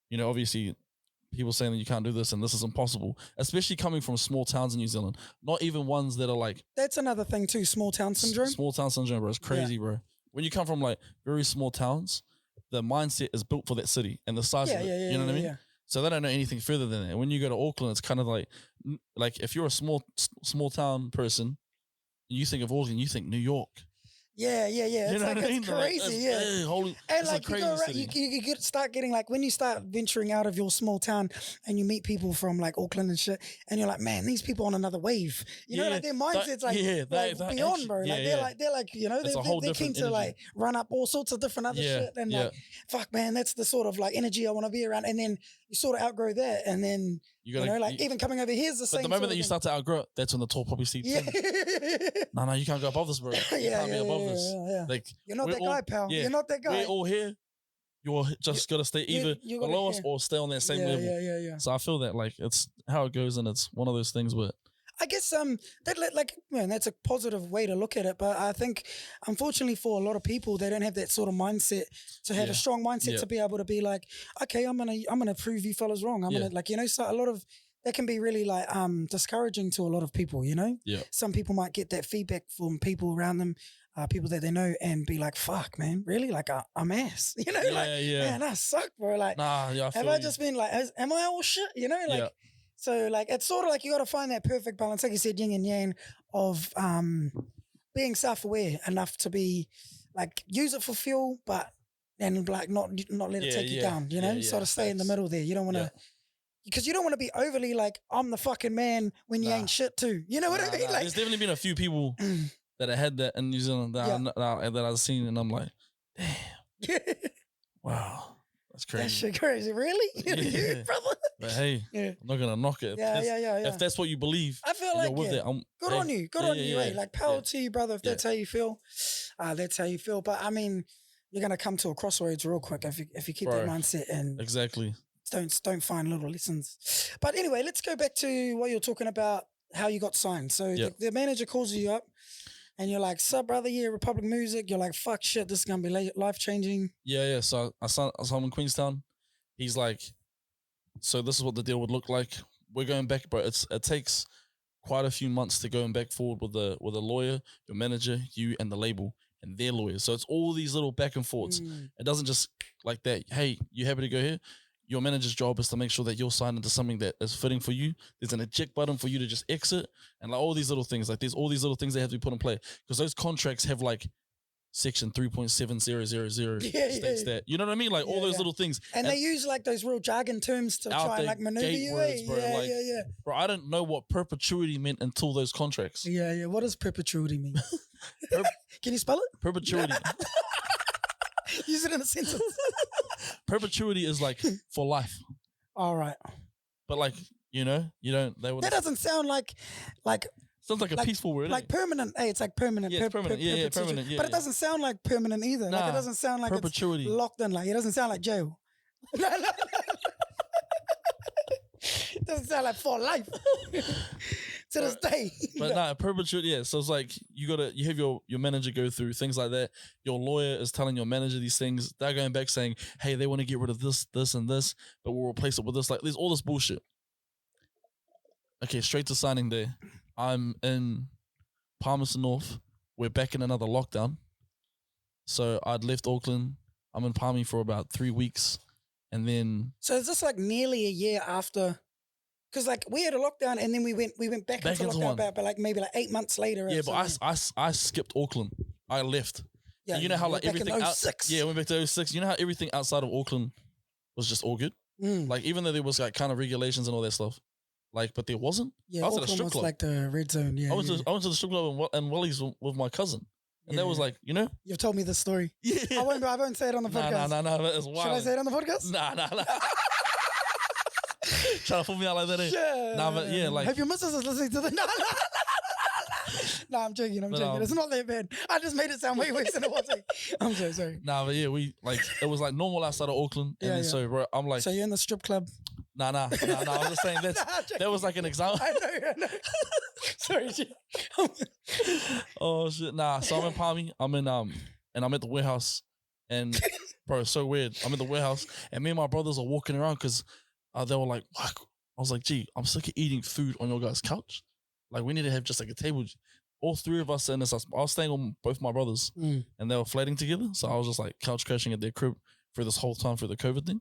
you know, obviously people saying that you can't do this and this is impossible, especially coming from small towns in New Zealand. Not even ones that are like. That's another thing too. Small town syndrome. Small town syndrome, bro. It's crazy, bro. When you come from like very small towns, the mindset is built for that city and the size of it. You know what I mean? Yeah. So they don't know anything further than that. And when you go to Auckland, it's kind of like if you're a small town person, you think of Auckland, you think New York. Yeah. It's like, it's crazy, and like you go around, you start getting like, when you start venturing out of your small town and you meet people from like Auckland and shit, and you're like, man, these people on another wave. You know, like their mindset's like beyond, bro. Like they're like, you know, they're keen to like run up all sorts of different other shit, and like, fuck, man, that's the sort of like energy I want to be around. And then you sort of outgrow that, and then you know, like even coming over here is the same. But the moment that you start to outgrow it, that's when the tall poppy seeds. No, you can't go above this, bro. You can't be above this. Like you're not that guy, pal. You're not that guy. We're all here. You're just gotta stay either below us or stay on that same level. Yeah. So I feel that like it's how it goes, and it's one of those things. But I guess that like, man, that's a positive way to look at it. But I think unfortunately for a lot of people, they don't have that sort of mindset to have a strong mindset to be able to be like, okay, I'm gonna prove you fellas wrong. I'm gonna, like, you know, so a lot of that can be really like discouraging to a lot of people, you know? Yeah. Some people might get that feedback from people around them, people that they know, and be like, fuck, man, really? Like I'm ass. You know? Man, I suck, bro. Like, have I just been like, am I all shit? You know? Like, so like, it's sort of like you got to find that perfect balance, like you said, yin and yang, of being self-aware enough to be like, use it for fuel, but then like not let it take you down, you know? Sort of stay in the middle there. You don't want to, because you don't want to be overly like, I'm the fucking man when you ain't shit too. You know what I mean? Like, there's definitely been a few people that I had that in New Zealand that I've seen, and I'm like, damn. Wow. That's crazy. That shit crazy. Really? You, brother? But hey, I'm not going to knock it. If that's what you believe, I feel like, with it, good on you. Good on you, eh? Like, power to you, brother, if that's how you feel. That's how you feel. But I mean, you're going to come to a crossroads real quick if you keep that mindset and exactly. Don't find little lessons. But anyway, let's go back to what you're talking about, how you got signed. So the manager calls you up and you're like, sup, brother, Republic Music. You're like, fuck, shit, this is going to be life-changing. Yeah. So I saw him in Queenstown. He's like, so this is what the deal would look like. We're going back, bro. It takes quite a few months to go back forward with a lawyer, your manager, you, and the label, and their lawyers. So it's all these little back and forths. It doesn't just like that. Hey, you happy to go here? Your manager's job is to make sure that you're signed into something that is fitting for you. There's an eject button for you to just exit, and like all these little things. Like there's all these little things that have to be put in play, because those contracts have like section 3.7000 states that. You know what I mean? Like all those little things. And they use like those real jargon terms to try and like maneuver you. Words, bro. Bro, I didn't know what perpetuity meant until those contracts. Yeah. What does perpetuity mean? Can you spell it? Perpetuity. Use it in a sentence. Perpetuity is like for life. All right. But like, you know, that doesn't sound like sounds like a peaceful word. Like permanent. Hey, it's like permanent. Yeah, it's permanent. Permanent. Yeah, but it doesn't sound like permanent either. Like it doesn't sound like perpetuity. It's locked in. Like it doesn't sound like jail. No. It doesn't sound like for life. To this day. But perpetuity, yeah. So it's like you have your manager go through things like that. Your lawyer is telling your manager these things. They're going back saying, hey, they want to get rid of this, and this, but we'll replace it with this. Like there's all this bullshit. Okay, straight to signing day. I'm in Palmerston North. We're back in another lockdown. So I'd left Auckland. I'm in Palmy for about 3 weeks. And then... So is this like nearly a year after... Because like we had a lockdown and then we went back into lockdown but like maybe like 8 months later. Yeah, but I skipped Auckland. I left. Yeah, and you know how like everything... I went back to 06. You know how everything outside of Auckland was just all good? Like even though there was like kind of regulations and all that stuff. Like, but there wasn't. Yeah, I was at a strip club. Like the red zone. Yeah, I went to the strip club in Wally's with my cousin, and that was like, you know, you've told me this story. Yeah, I won't say it on the podcast. No, that's wild. Should I say it on the podcast? Nah. Trying to pull me out like that. Yeah. Nah, but yeah, like. Hope your missus is listening to the. No, I'm joking. I'm But, joking. It's not that bad. I just made it sound way worse than it was. I'm so sorry. Nah, but yeah, we like it was like normal outside of Auckland, and then so bro, I'm like, so you're in the strip club? Nah. I was just saying that was like an example. I know. Sorry. Oh shit, nah. So I'm in Palmy. And I'm at the warehouse, and bro, it's so weird. I'm at the warehouse, and me and my brothers are walking around because they were like, I was like, gee, I'm sick of eating food on your guys' couch. Like, we need to have just like a table. All three of us in this. I was staying on both my brothers, and they were flatting together. So I was just like couch crashing at their crib for this whole time for the COVID thing.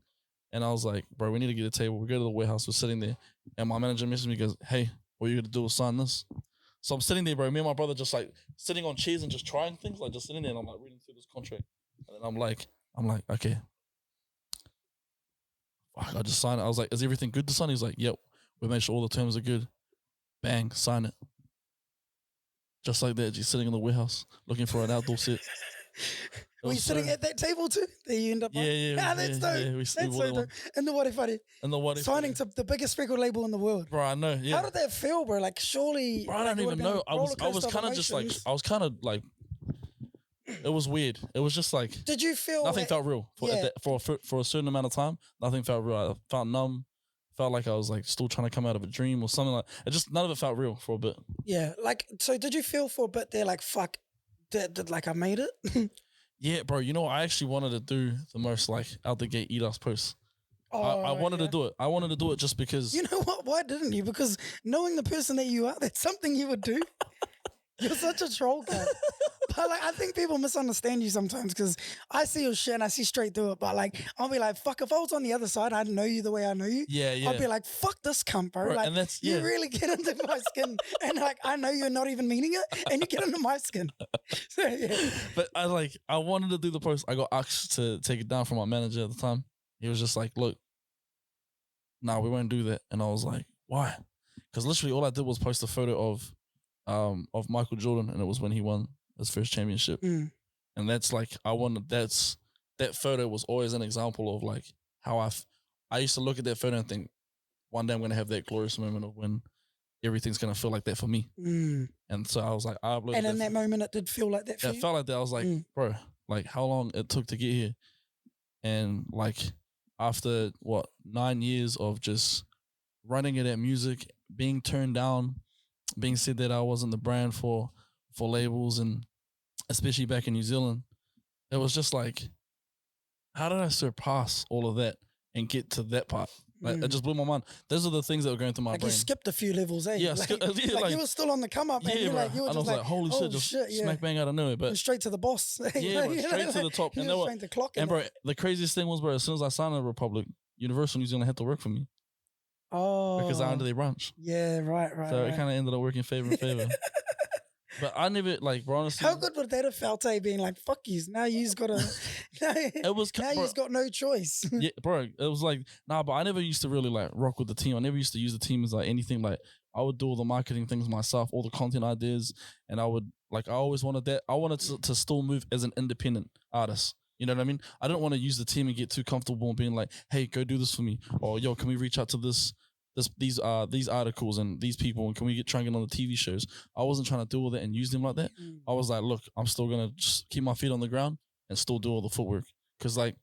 And I was like, bro, we need to get a table. We go to the warehouse. We're sitting there, and my manager messaged me, goes, hey, what you gonna do is sign this. So I'm sitting there, bro. Me and my brother just like sitting on chairs and just trying things, like just sitting there. And I'm like reading through this contract, and then I'm like, okay. Fuck, I just signed it. I was like, is everything good to sign? He's like, yep. We made sure all the terms are good. Bang, sign it. Just like that, just sitting in the warehouse looking for an outdoor set. Were you sitting at that table too? That you end up on? Yeah, that's dope. Yeah, that's so dope. And the what if signing to the biggest record label in the world. Bro, I know. Yeah. How did that feel, bro? Like, surely. Bro, I don't even know. I was kind of just like, it was weird. It was just like. Did you feel nothing felt real for a certain amount of time? Nothing felt real. I felt numb. Felt like I was like still trying to come out of a dream or something like. It just none of it felt real for a bit. Yeah, like so. Did you feel for a bit there, like fuck, did like I made it? Yeah, bro. You know, I actually wanted to do the most like out the gate eat us posts. I wanted to do it. I wanted to do it just because. You know what? Why didn't you? Because knowing the person that you are, that's something you would do. You're such a troll, guy. But like, I think people misunderstand you sometimes because I see your shit and I see straight through it. But like, I'll be like, fuck, if I was on the other side, I'd know you the way I know you. Yeah. I'd be like, fuck this cunt, bro. Like, and you really get into my skin. And like, I know you're not even meaning it. And you get into my skin. So, yeah. But I wanted to do the post. I got asked to take it down from my manager at the time. He was just like, look, nah, we won't do that. And I was like, why? Because literally all I did was post a photo of Michael Jordan, and it was when he won his first championship. And that's like that photo was always an example of like how I used to look at that photo and think one day I'm gonna have that glorious moment of when everything's gonna feel like that for me. And so I was like, I uploaded. And in that moment, it did feel like that for you? It felt like that. I was like, bro, like how long it took to get here, and like after 9 years of just running it at music, being turned down, being said that I wasn't the brand for labels, and especially back in New Zealand, it was just like, how did I surpass all of that and get to that part? Like, it just blew my mind. Those are the things that were going through my brain. You skipped a few levels, eh? Yeah, you were still on the come up, and you were and I was like, holy shit, just smack bang out of nowhere. But straight to the boss. Yeah, bro, straight to the top. And bro, the craziest thing was, bro, as soon as I signed the Republic, Universal New Zealand had to work for me. Oh, because I'm under their branch. Yeah, right. So it kind of ended up working favor. But I never, like, bro, honestly. How good would that have felt, being like, fuck yous, now you's got to, you's got no choice. Yeah, bro, it was like, nah, but I never used to really, like, rock with the team. I never used to use the team as, like, anything. Like, I would do all the marketing things myself, all the content ideas, and I would, like, I always wanted that. I wanted to still move as an independent artist. You know what I mean? I didn't want to use the team and get too comfortable and being like, hey, go do this for me. Or, yo, can we reach out to these articles and these people, and can we try and get on the TV shows? I wasn't trying to do all that and use them like that. I was like, look, I'm still gonna just keep my feet on the ground and still do all the footwork, because like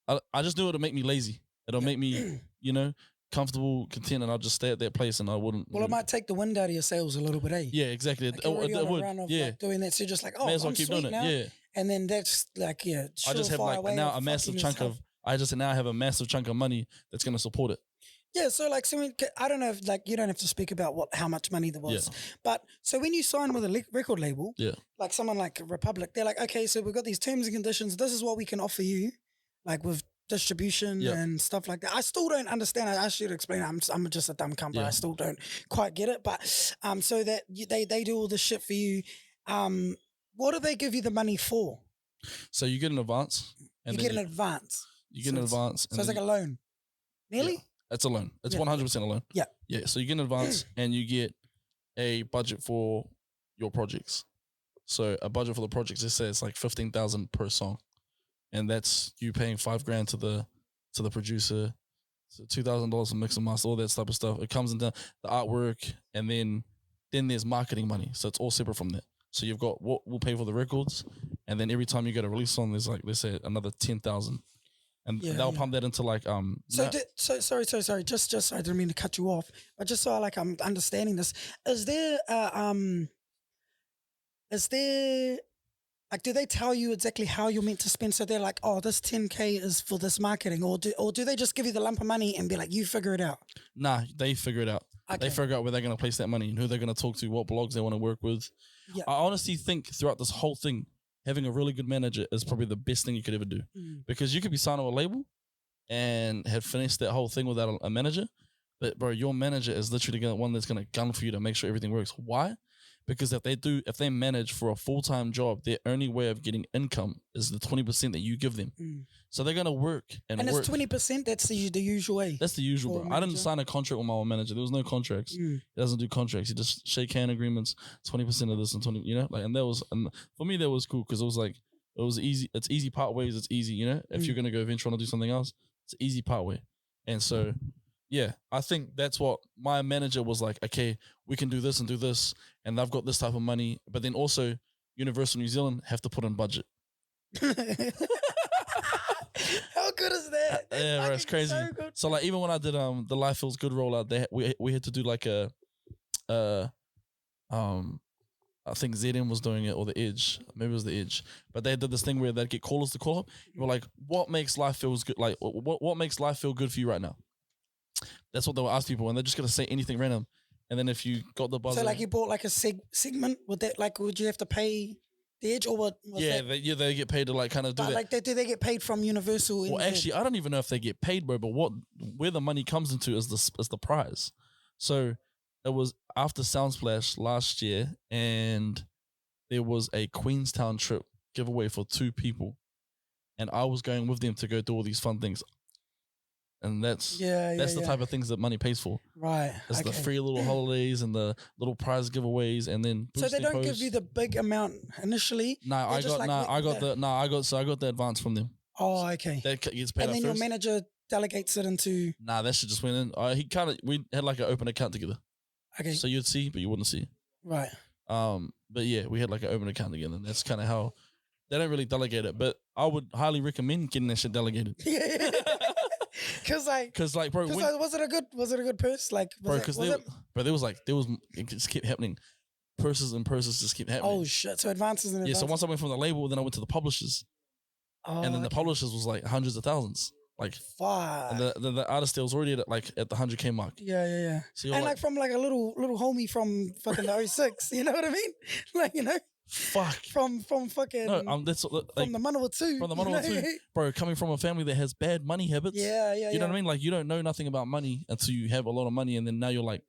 I just knew it'll make me lazy. It'll make me, comfortable, content, and I'll just stay at that place and I wouldn't. Well, it might take the wind out of your sails a little bit, eh? Yeah, exactly. Like it would. Like doing that, so you're just like, oh, may as well keep doing it. Now. Yeah. And then that's like, I just have like now a massive chunk of. I just now have a massive chunk of money that's gonna support it. Yeah, so like, I don't know if like you don't have to speak about how much money there was, but so when you sign with a record label, like someone like Republic, they're like, okay, so we've got these terms and conditions. This is what we can offer you, like with distribution and stuff like that. I still don't understand. I should explain. I'm just a dumb cunt, but I still don't quite get it. But so that they do all this shit for you. What do they give you the money for? So you get an advance. And you get an advance. You get an advance. So it's like a loan. Nearly? Yeah. It's a loan. It's 100% a loan. Yeah. Yeah. So you get an advance and you get a budget for your projects. So a budget for the projects, it says like 15,000 per song. And that's you paying $5,000 to the producer. So $2,000 to mix and master, all that type of stuff. It comes into the artwork, and then Then there's marketing money. So it's all separate from that. So you've got what we'll pay for the records, and then every time you get a release song, there's like, let's say another 10,000. And they'll pump that into like sorry. Just I didn't mean to cut you off, but just so I'm understanding this. Is there like, do they tell you exactly how you're meant to spend? So they're like, oh, this 10K is for this marketing, or do they just give you the lump of money and be like, you figure it out? Nah, they figure it out. Okay. They figure out where they're going to place that money and who they're going to talk to, what blogs they want to work with. Yep. I honestly think throughout this whole thing, having a really good manager is probably the best thing you could ever do, because you could be signed to a label and have finished that whole thing without a manager. But bro, your manager is literally the one that's going to gun for you to make sure everything works. Why? Because if they manage for a full-time job, their only way of getting income is the 20% that you give them. So they're going to work and work. It's 20%, that's the usual way. That's the usual, bro. I didn't sign a contract with my own manager. There was no contracts. He doesn't do contracts. He just shake hand agreements, 20% of this and 20, you know? Like, and for me, that was cool, because it was like, it was easy. It's easy part ways. It's easy, you know? If you're going to go venture on to do something else, it's easy part way. And so, yeah, I think that's what my manager was like, okay, we can do this and do this, and I've got this type of money. But then also, Universal New Zealand have to put in budget. How good is that? Yeah, bro, it's crazy. So like, even when I did the Life Feels Good rollout, we had to do like I think ZM was doing it, or The Edge. Maybe it was The Edge. But they did this thing where they'd get callers to call up. We're like, what makes life feels good? Like, what makes life feel good for you right now? That's what they would ask people, and they're just going to say anything random. And then if you got the buzzer... So like, you bought like a segment, would you have to pay The Edge, or what? They get paid to like kind of do that. Like, do they get paid from Universal? Well, actually, I don't even know if they get paid, bro, but where the money comes into is the prize. So it was after Soundsplash last year, and there was a Queenstown trip giveaway for 2 people, and I was going with them to go do all these fun things. And that's the type of things that money pays for. Right. It's the free little holidays and the little prize giveaways, and then so they don't give you the big amount initially. I got the advance from them. Oh, okay. That gets paid. And then your manager delegates it into. That shit just went in. We had like an open account together. Okay. So you'd see, but you wouldn't see. Right. But yeah, we had like an open account together, and that's kind of how they don't really delegate it. But I would highly recommend getting that shit delegated. Yeah. Cause bro, was it a good purse? Like, it just kept happening. Purses just kept happening. Oh shit! So advances and advances. Yeah. So once I went from the label, then I went to the publishers. Oh, and then the publishers was like hundreds of thousands. Like, fuck. And the artist deal was already at the 100K mark. Yeah. So and like from like a little homie from fucking the 06, you know what I mean? Like, you know. Fuck. From fucking that's like, from the Manawatu. From the Manawatu, bro. Coming from a family that has bad money habits. Yeah. You know what I mean? Like, you don't know nothing about money until you have a lot of money, and then now you're like,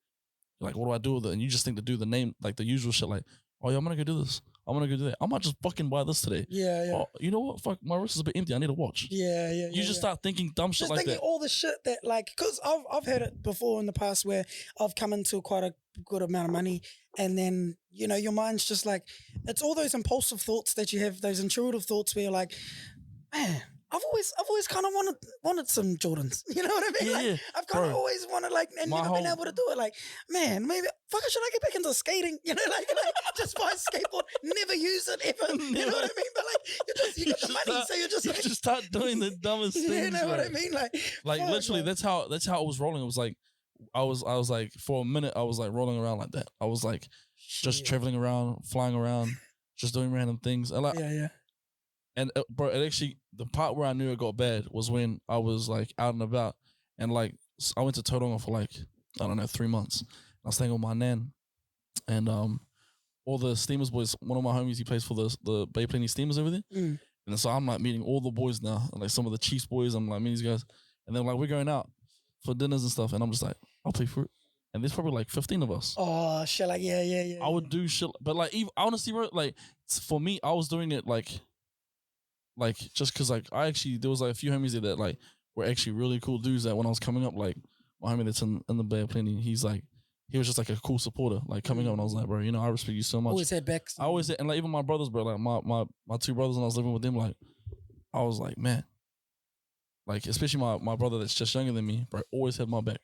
what do I do with it? And you just think to do the name, like the usual shit, like, oh yeah, I'm gonna go do this. I'm gonna go do that. I might just fucking buy this today. Yeah. Oh, you know what? Fuck, my wrist is a bit empty. I need a watch. Yeah. You just start thinking dumb shit like that. Just thinking all the shit that, like, because I've had it before in the past where I've come into quite a good amount of money, and then, you know, your mind's just like, it's all those impulsive thoughts that you have, those intuitive thoughts where you're like, man, I've always kind of wanted some Jordans. You know what I mean? Yeah, like, I've kind of always wanted, like, and never been able to do it. Like, man, maybe should I get back into skating? You know, like just buy a skateboard, never use it ever. You know what I mean? But like, you got the money, so you're just like, just start doing the dumbest things. You know what I mean? Like literally, that's how it was rolling. It was like, I was like, for a minute, I was like rolling around like that. I was like, just traveling around, flying around, just doing random things. Yeah. And bro, it actually, the part where I knew it got bad was when I was like out and about, and like I went to Tauranga for like, I don't know, 3 months. I was staying with my nan, and all the Steamers boys. One of my homies, he plays for the Bay Plenty Steamers over there, and so I'm like meeting all the boys now, and like some of the Chiefs boys. I'm like meeting these guys, and they're like, we're going out for dinners and stuff, and I'm just like, I'll pay for it. And there's probably like 15 of us. Oh shit! Like yeah. I would do shit, but like honestly, bro, like for me, I was doing it like just because like there was like a few homies there that like were actually really cool dudes that when I was coming up, like my homie that's in the Bay of Plenty, he was just like a cool supporter, like coming up, and I was like, bro, you know, I respect you so much. Always had backs. I always had, and like even my brothers, bro, like my 2 brothers, when I was living with them, like I was like, man, like especially my brother that's just younger than me, bro, always had my back.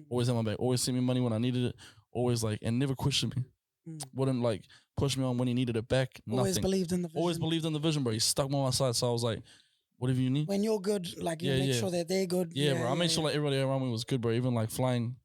Always had my back. Always sent me money when I needed it. Always like, and never questioned me. wouldn't like push me on when he needed it back. Always Nothing. believed in the vision. Always believed in the vision, bro. He stuck me on my side. So I was like, whatever you need. When you're good, like you make sure that they're good. Yeah, bro. I made sure like everybody around me was good, bro. Even like flying,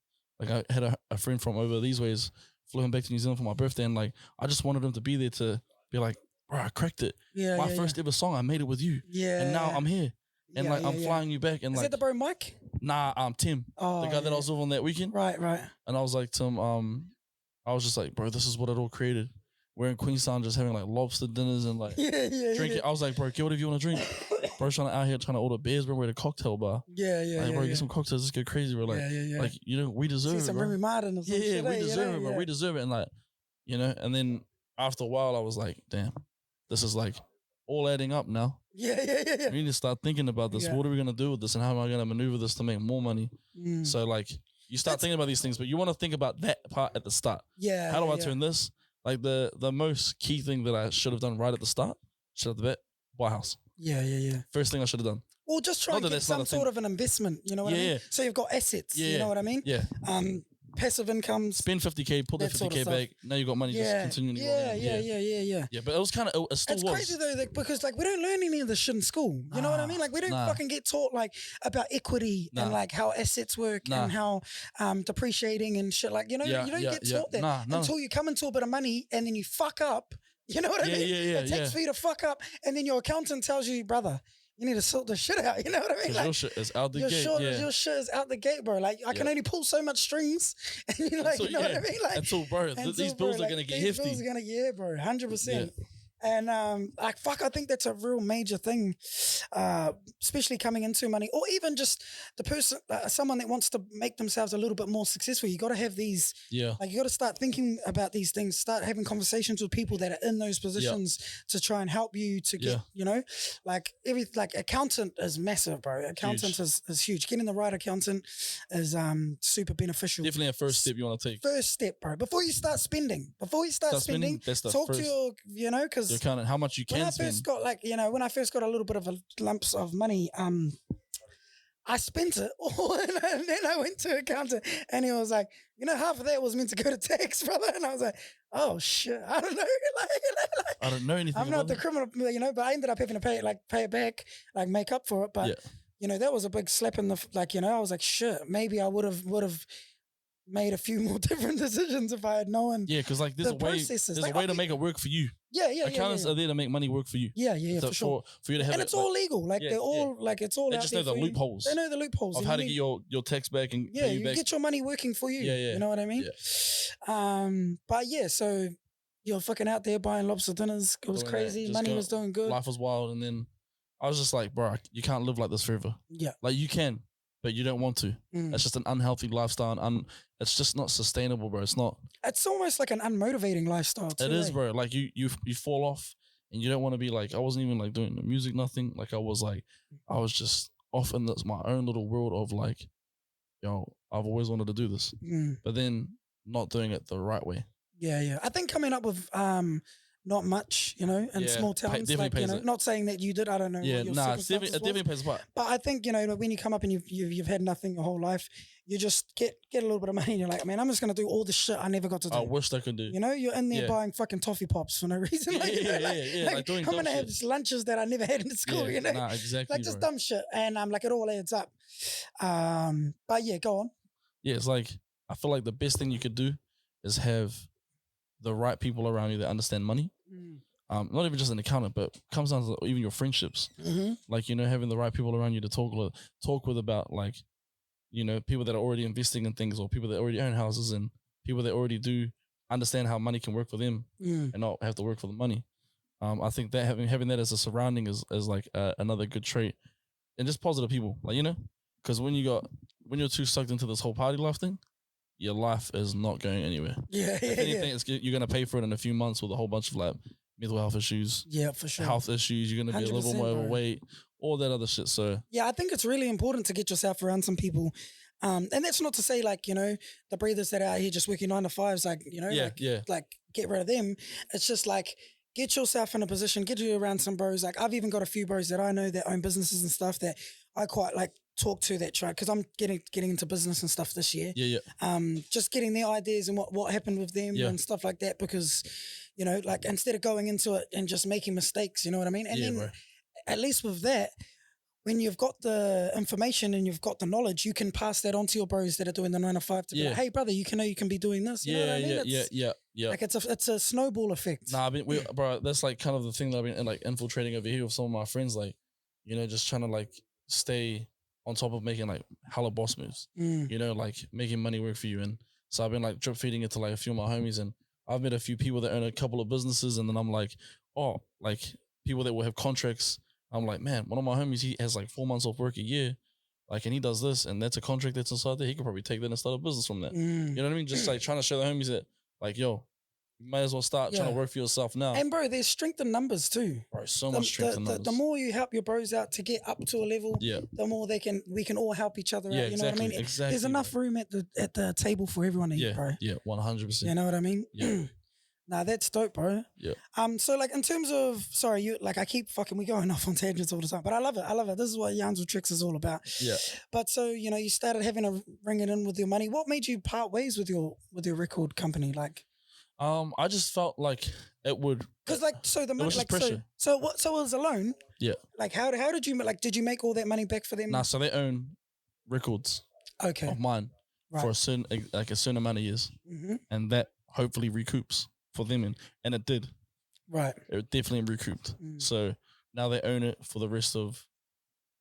like I had a friend from over these ways, flew him back to New Zealand for my birthday, and like I just wanted him to be there to be like, bro, I cracked it. Yeah, my first ever song, I made it with you. Yeah, and now I'm here, and like I'm flying you back. And is like, that the bro Mike? Nah, Tim, the guy that I was with on that weekend. Right. And I was like, Tim, I was just like, bro, this is what it all created. We're in Queenstown just having like lobster dinners and like drinking. I was like, bro, get whatever you want to drink. Bro's out here trying to order beers, bro. We're at a cocktail bar. Bro, get some cocktails. Let's get crazy, bro. Like, like you know, we deserve it. Some bro. Remy Martin or some shit. We deserve it, bro. We deserve it. And like, you know, and then after a while, I was like, damn, this is like all adding up now. Yeah. We need to start thinking about this. What are we gonna do with this, and how am I gonna maneuver this to make more money? So like, you start thinking about these things, but you want to think about that part at the start. Yeah. How do I turn this? Like the most key thing that I should have done right at the start, should have the bet, buy a house. Yeah. First thing I should have done. Well, just try and get some sort of an investment. You know what I mean? So you've got assets. You know what I mean? Yeah. Passive income. Spend 50K, put that 50K back. Now you got money. Just continuing. Yeah. Yeah, but it was kind of. It still it's was. crazy though, because like we don't learn any of this shit in school. You know what I mean? Like we don't fucking get taught like about equity and like how assets work and how depreciating and shit. Like you know, you don't get taught that until you come into a bit of money and then you fuck up. You know what I mean? It takes for you to fuck up, and then your accountant tells you, brother, you need to sort this shit out. You know what I mean? Like, your shit is out the gate. Your shit is out the gate, bro. Like I can only pull so much strings, and you're like, you know what I mean? Like until bro, these bills are gonna get hefty. These bills are gonna bro, 100%. And like fuck, I think that's a real major thing, especially coming into money, or even just the person, someone that wants to make themselves a little bit more successful. You got to have these, like you got to start thinking about these things, start having conversations with people that are in those positions to try and help you to get, you know, like accountant is massive, bro. Accountant is huge. Getting the right accountant is super beneficial. Definitely a first step you want to take. First step, bro. Before you start spending, talk to your, you know, because accountant, how much you can spend. When I first got a little bit of a lumps of money, I spent it all, and then I went to accountant, and he was like, you know, half of that was meant to go to tax, brother. And I was like, oh shit, I don't know, I don't know anything. I'm not the criminal, you know, but I ended up having to pay it back, like make up for it. But you know, that was a big slap in the like, you know, I was like, shit, maybe I would have made a few more different decisions if I had known. Yeah, because like there's a way to make it work for you. Accountants are there to make money work for you. For sure. For you to have, and it's all legal. Like they're all like it's all. They just know the loopholes. They know the loopholes of how to get your tax back and pay you back. Get your money working for you. You know what I mean? But so you're fucking out there buying lobster dinners. It was crazy. Money was doing good. Life was wild, and then I was just like, bro, you can't live like this forever. Like you can, but you don't want to. It's just an unhealthy lifestyle, and it's just not sustainable, bro. It's not. It's almost like an unmotivating lifestyle too. It is, bro. Like you fall off, and you don't want to be like. I wasn't even like doing the music, nothing. Like I was just off in my own little world of like, yo, I've always wanted to do this, but then not doing it the right way. I think coming up with not much, you know, in small towns. Like, you know, not saying that you did. I don't know. Yeah, it definitely pays a part. But I think, you know, when you come up and you've had nothing your whole life, you just get a little bit of money and you're like, man, I'm just gonna do all the shit I never got to do. I wish I could do. You know, you're in there buying fucking toffee pops for no reason. Like I'm gonna have lunches that I never had in school. You know, exactly. Like just dumb shit, and I'm like, it all adds up. But go on. Yeah, it's like I feel like the best thing you could do is have the right people around you that understand money. Not even just an accountant, but comes down to even your friendships. Like, you know, having the right people around you to talk with about, like, you know, people that are already investing in things, or people that already own houses, and people that already do understand how money can work for them and not have to work for the money. I think that having that as a surrounding is like another good trait, and just positive people, like, you know, because when you're too sucked into this whole party life thing, your life is not going anywhere. If anything, you're going to pay for it in a few months with a whole bunch of like mental health issues. Yeah, for sure. Health issues. You're going to be a little bit more overweight, all that other shit. So I think it's really important to get yourself around some people. And that's not to say, like, you know, the breathers that are out here just working 9 to 5s, like, you know, like get rid of them. It's just like, get yourself in a position, get you around some bros. Like, I've even got a few bros that I know that own businesses and stuff that I quite like talk to that tribe, because I'm getting into business and stuff this year. Yeah, just getting their ideas and what happened with them and stuff like that, because, you know, like instead of going into it and just making mistakes, you know what I mean? And then at least with that, when you've got the information and you've got the knowledge, you can pass that on to your bros that are doing the 9 to 5 to be like, hey brother, you can be doing this. You know what I mean? Yeah. Like it's a snowball effect. Nah, I mean, bro, that's like kind of the thing that I've been like infiltrating over here with some of my friends, like, you know, just trying to like stay on top of making like hella boss moves, you know, like making money work for you. And so I've been like drip feeding it to like a few of my homies, and I've met a few people that own a couple of businesses, and then I'm like, oh, like people that will have contracts. I'm like, man, one of my homies, he has like 4 months off work a year, like, and he does this, and that's a contract that's inside there. He could probably take that and start a business from that. You know what I mean? Just like trying to show the homies that, like, yo, you might as well start trying to work for yourself now. And bro, there's strength in numbers too. Bro, so much strength in numbers. The more you help your bros out to get up to a level, the more we can all help each other out. You know what I mean? Exactly. There's enough room at the table for everyone to eat, bro. Yeah, 100%. You know what I mean? Yeah. Nah, that's dope, bro. Yeah. So like in terms of, sorry, you like I keep we going off on tangents all the time, but I love it. This is what Yarns with Trexx is all about. Yeah. But so, you know, you started having to ring it in with your money. What made you part ways with your record company? Like, I just felt like it would, because like, so the money, like, pressure. So it was a loan. Yeah. Like how did you did you make all that money back for them? Nah, so they own records. Okay. Of mine for a certain amount of years, and that hopefully recoups for them, and it did. Right. It definitely recouped. So now they own it for the rest of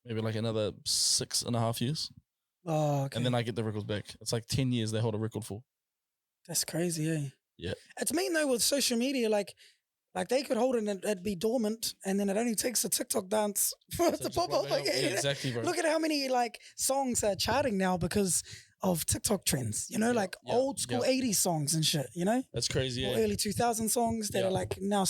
maybe like another 6.5 years. Oh, okay. And then I get the records back. It's like 10 years they hold a record for. That's crazy, eh? Yeah. It's mean though with social media, like they could hold it and it'd be dormant, and then it only takes a TikTok dance for it to pop up again. Yeah, exactly, bro. Look at how many like songs are charting now because of TikTok trends, you know, like old school 80s songs and shit, you know? That's crazy, or early 2000 songs that are like now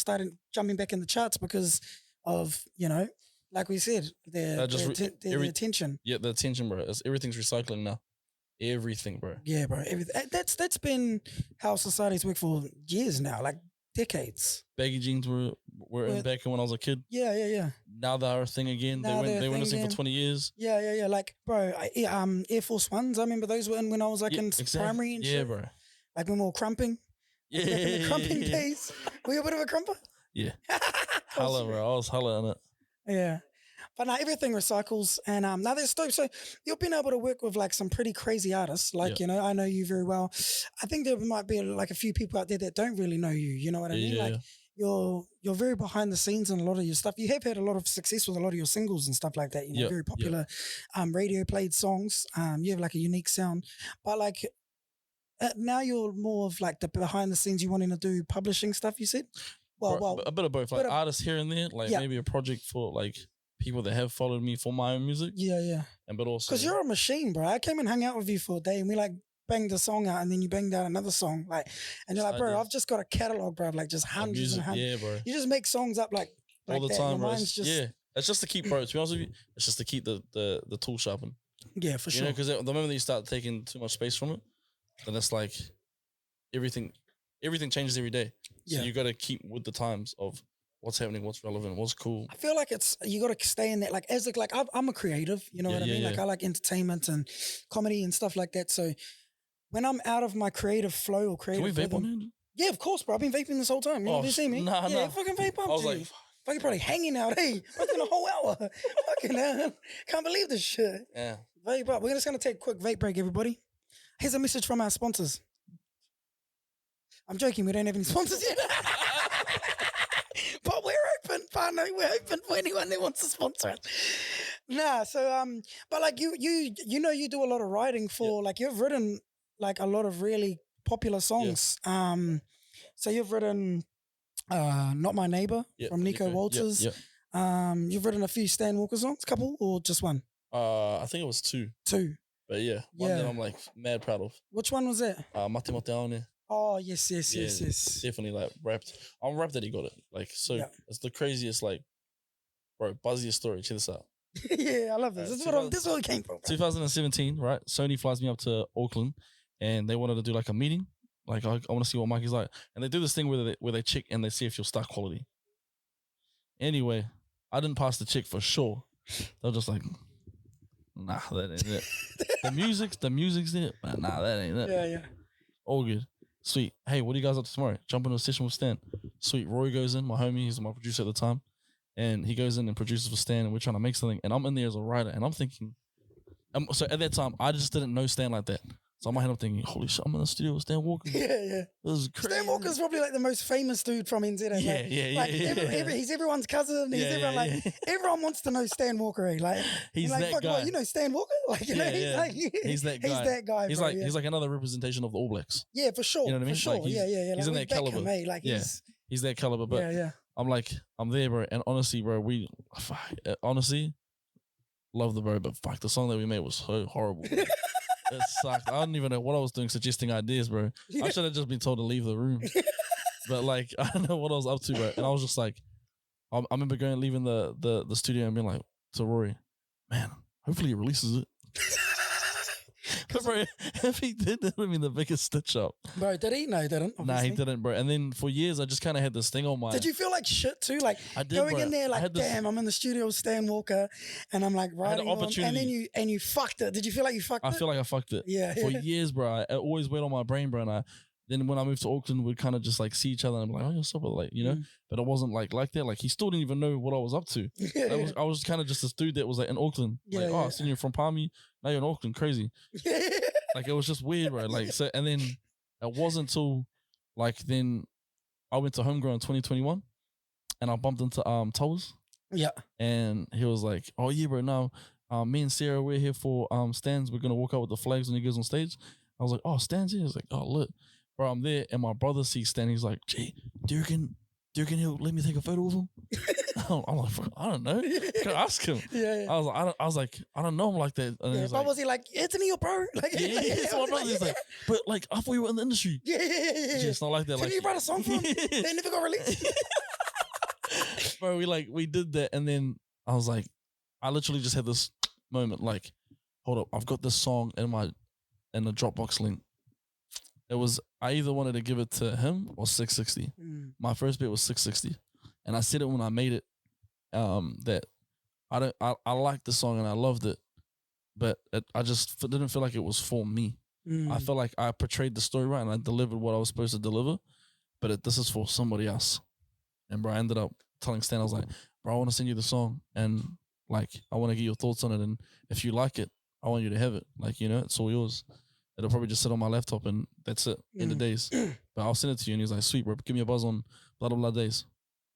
jumping back in the charts because of, you know, like we said, their attention. Yeah, the attention, bro. Everything's recycling now. Everything, bro. Yeah, bro. Everything. That's been how society's worked for years now, like decades. Baggy jeans were in back when I was a kid. Yeah. Now they're a thing again. They went missing for 20 years. Yeah. Like, bro, Air Force Ones. I remember those were in when I was like in primary and shit. Yeah, bro. Like when we were crumping. Yeah. The crumping days. Were you a bit of a crumper? Yeah. Hella, bro. I was hella in it. Yeah. But now everything recycles, and now there's dope. So you've been able to work with like some pretty crazy artists. Like, you know, I know you very well. I think there might be like a few people out there that don't really know you. You know what I mean? Like you're very behind the scenes in a lot of your stuff. You have had a lot of success with a lot of your singles and stuff like that. You know, very popular radio played songs. You have like a unique sound. But like now you're more of like the behind the scenes. You wanting to do publishing stuff, you said? Well, a bit of both. Like artists here and there. Like maybe a project for like people that have followed me for my own music. Yeah. But also, because you're a machine, bro. I came and hung out with you for a day, and we like banged a song out, and then you banged out another song, like, and you're like, bro, I've just got a catalog, bro, of like just hundreds and hundreds. Yeah, bro. You just make songs up like all the that. time, bro. It's just to keep, bro. To be honest with you, it's just to keep the tool sharpened. Yeah, for sure. You know, because the moment that you start taking too much space from it, then it's like everything changes every day. So you got to keep with the times of what's happening, what's relevant, what's cool. I feel like you got to stay in that. Like I'm a creative, you know what I mean? Like I like entertainment and comedy and stuff like that. So when I'm out of my creative flow or creative Can we vape on it? Yeah, of course, bro. I've been vaping this whole time. You see me? Nah. Fucking vape up. I was like, fucking probably hanging out. Hey, fucking a whole hour. Fucking can't believe this shit. Yeah. Vape up. We're just gonna take a quick vape break, everybody. Here's a message from our sponsors. I'm joking. We don't have any sponsors yet. But we're open, partner. We're open for anyone that wants to sponsor it. Nah, so but like you know you do a lot of writing for like you've written like a lot of really popular songs. So you've written Not My Neighbour from Niko Walters. You've written a few Stan Walker songs, couple or just one? I think it was two. But one that I'm like mad proud of. Which one was that? Mate Mate. Oh, yes. Definitely like rapped. I'm rapped that he got it. Like, so it's the craziest, like, bro, buzziest story. Check this out. Yeah, I love this. This is where it came from. 2017, right? Sony flies me up to Auckland and they wanted to do like a meeting. Like, I want to see what Mikey's like. And they do this thing where they check and they see if you're star quality. Anyway, I didn't pass the check for sure. They're just like, nah, that ain't it. The music's it, but nah, that ain't it. Yeah. All good. Sweet. Hey, what are you guys up to tomorrow? Jump into a session with Stan. Sweet. Rory goes in, my homie, he's my producer at the time. And he goes in and produces for Stan, and we're trying to make something. And I'm in there as a writer, and I'm thinking, so at that time, I just didn't know Stan like that. So in my head, I'm thinking, holy shit, I'm in the studio with Stan Walker. Yeah. This is crazy. Stan Walker's probably like the most famous dude from NZ. He's everyone's cousin. Everyone wants to know Stan Walker. Like he's like, that guy. What, you know Stan Walker? Like, you know, he's that guy. He's that guy. He's bro, like he's like another representation of the All Blacks. Yeah, for sure. You know what I mean? For sure. Like yeah. He's like in that caliber. Like he's that caliber. But I'm like, I'm there, bro. And honestly, bro, honestly love the bro, but fuck, the song that we made was so horrible. It sucked. I don't even know what I was doing suggesting ideas, bro. I should have just been told to leave the room. But like, I don't know what I was up to, bro. And I was just like, I remember leaving the studio and being like to Rory, man, hopefully he releases it. But bro, if he did, that would be the biggest stitch up. Bro, did he? No, he didn't. Obviously. Nah, he didn't, bro. And then for years, I just kind of had this thing on my... Did you feel like shit too? Like I did, going bro. in there like, damn, I'm in the studio with Stan Walker and I'm like writing on, and then you fucked it. Did you feel like you fucked it? I feel like I fucked it. Yeah. For years, bro. I always weighed on my brain, bro. And then when I moved to Auckland, we'd kind of just like see each other and be like, oh, you're super late, you know? But it wasn't like that. Like he still didn't even know what I was up to. I was kind of just this dude that was like in Auckland. I seen you from Palmy. Now you're in Auckland. Crazy. Like it was just weird, bro. Like, so, and then it wasn't until like then I went to Homegrown 2021 and I bumped into Towers. Yeah. And he was like, oh yeah, bro, now me and Sarah, we're here for Stans. We're gonna walk out with the flags when he goes on stage. I was like, oh, Stan's here. He's like, oh look. Bro, I'm there, and my brother sees Stan. He's like, "Gee, do you reckon he'll let me take a photo of him?" I'm like, I don't know. Can I ask him? Yeah. I was like, I don't know him like that. And but like, was he like, it's me or bro? Like, so my brother was like, but like, I thought you were in the industry. Yeah. It's not like that. Can you write a song for him? They never got released. Bro, we did that, and then I was like, I literally just had this moment, like, hold up, I've got this song in the Dropbox link. It was, I either wanted to give it to him or 660. My first bit was 660. And I said it when I made it, that I liked the song and I loved it, but I just didn't feel like it was for me. I felt like I portrayed the story right and I delivered what I was supposed to deliver, but this is for somebody else. And bro, I ended up telling Stan, I was like, bro, I want to send you the song and like, I want to get your thoughts on it. And if you like it, I want you to have it. Like, you know, it's all yours. It'll probably just sit on my laptop and that's it. End of days. But I'll send it to you. And he's like, sweet, bro, give me a buzz on blah, blah, blah days.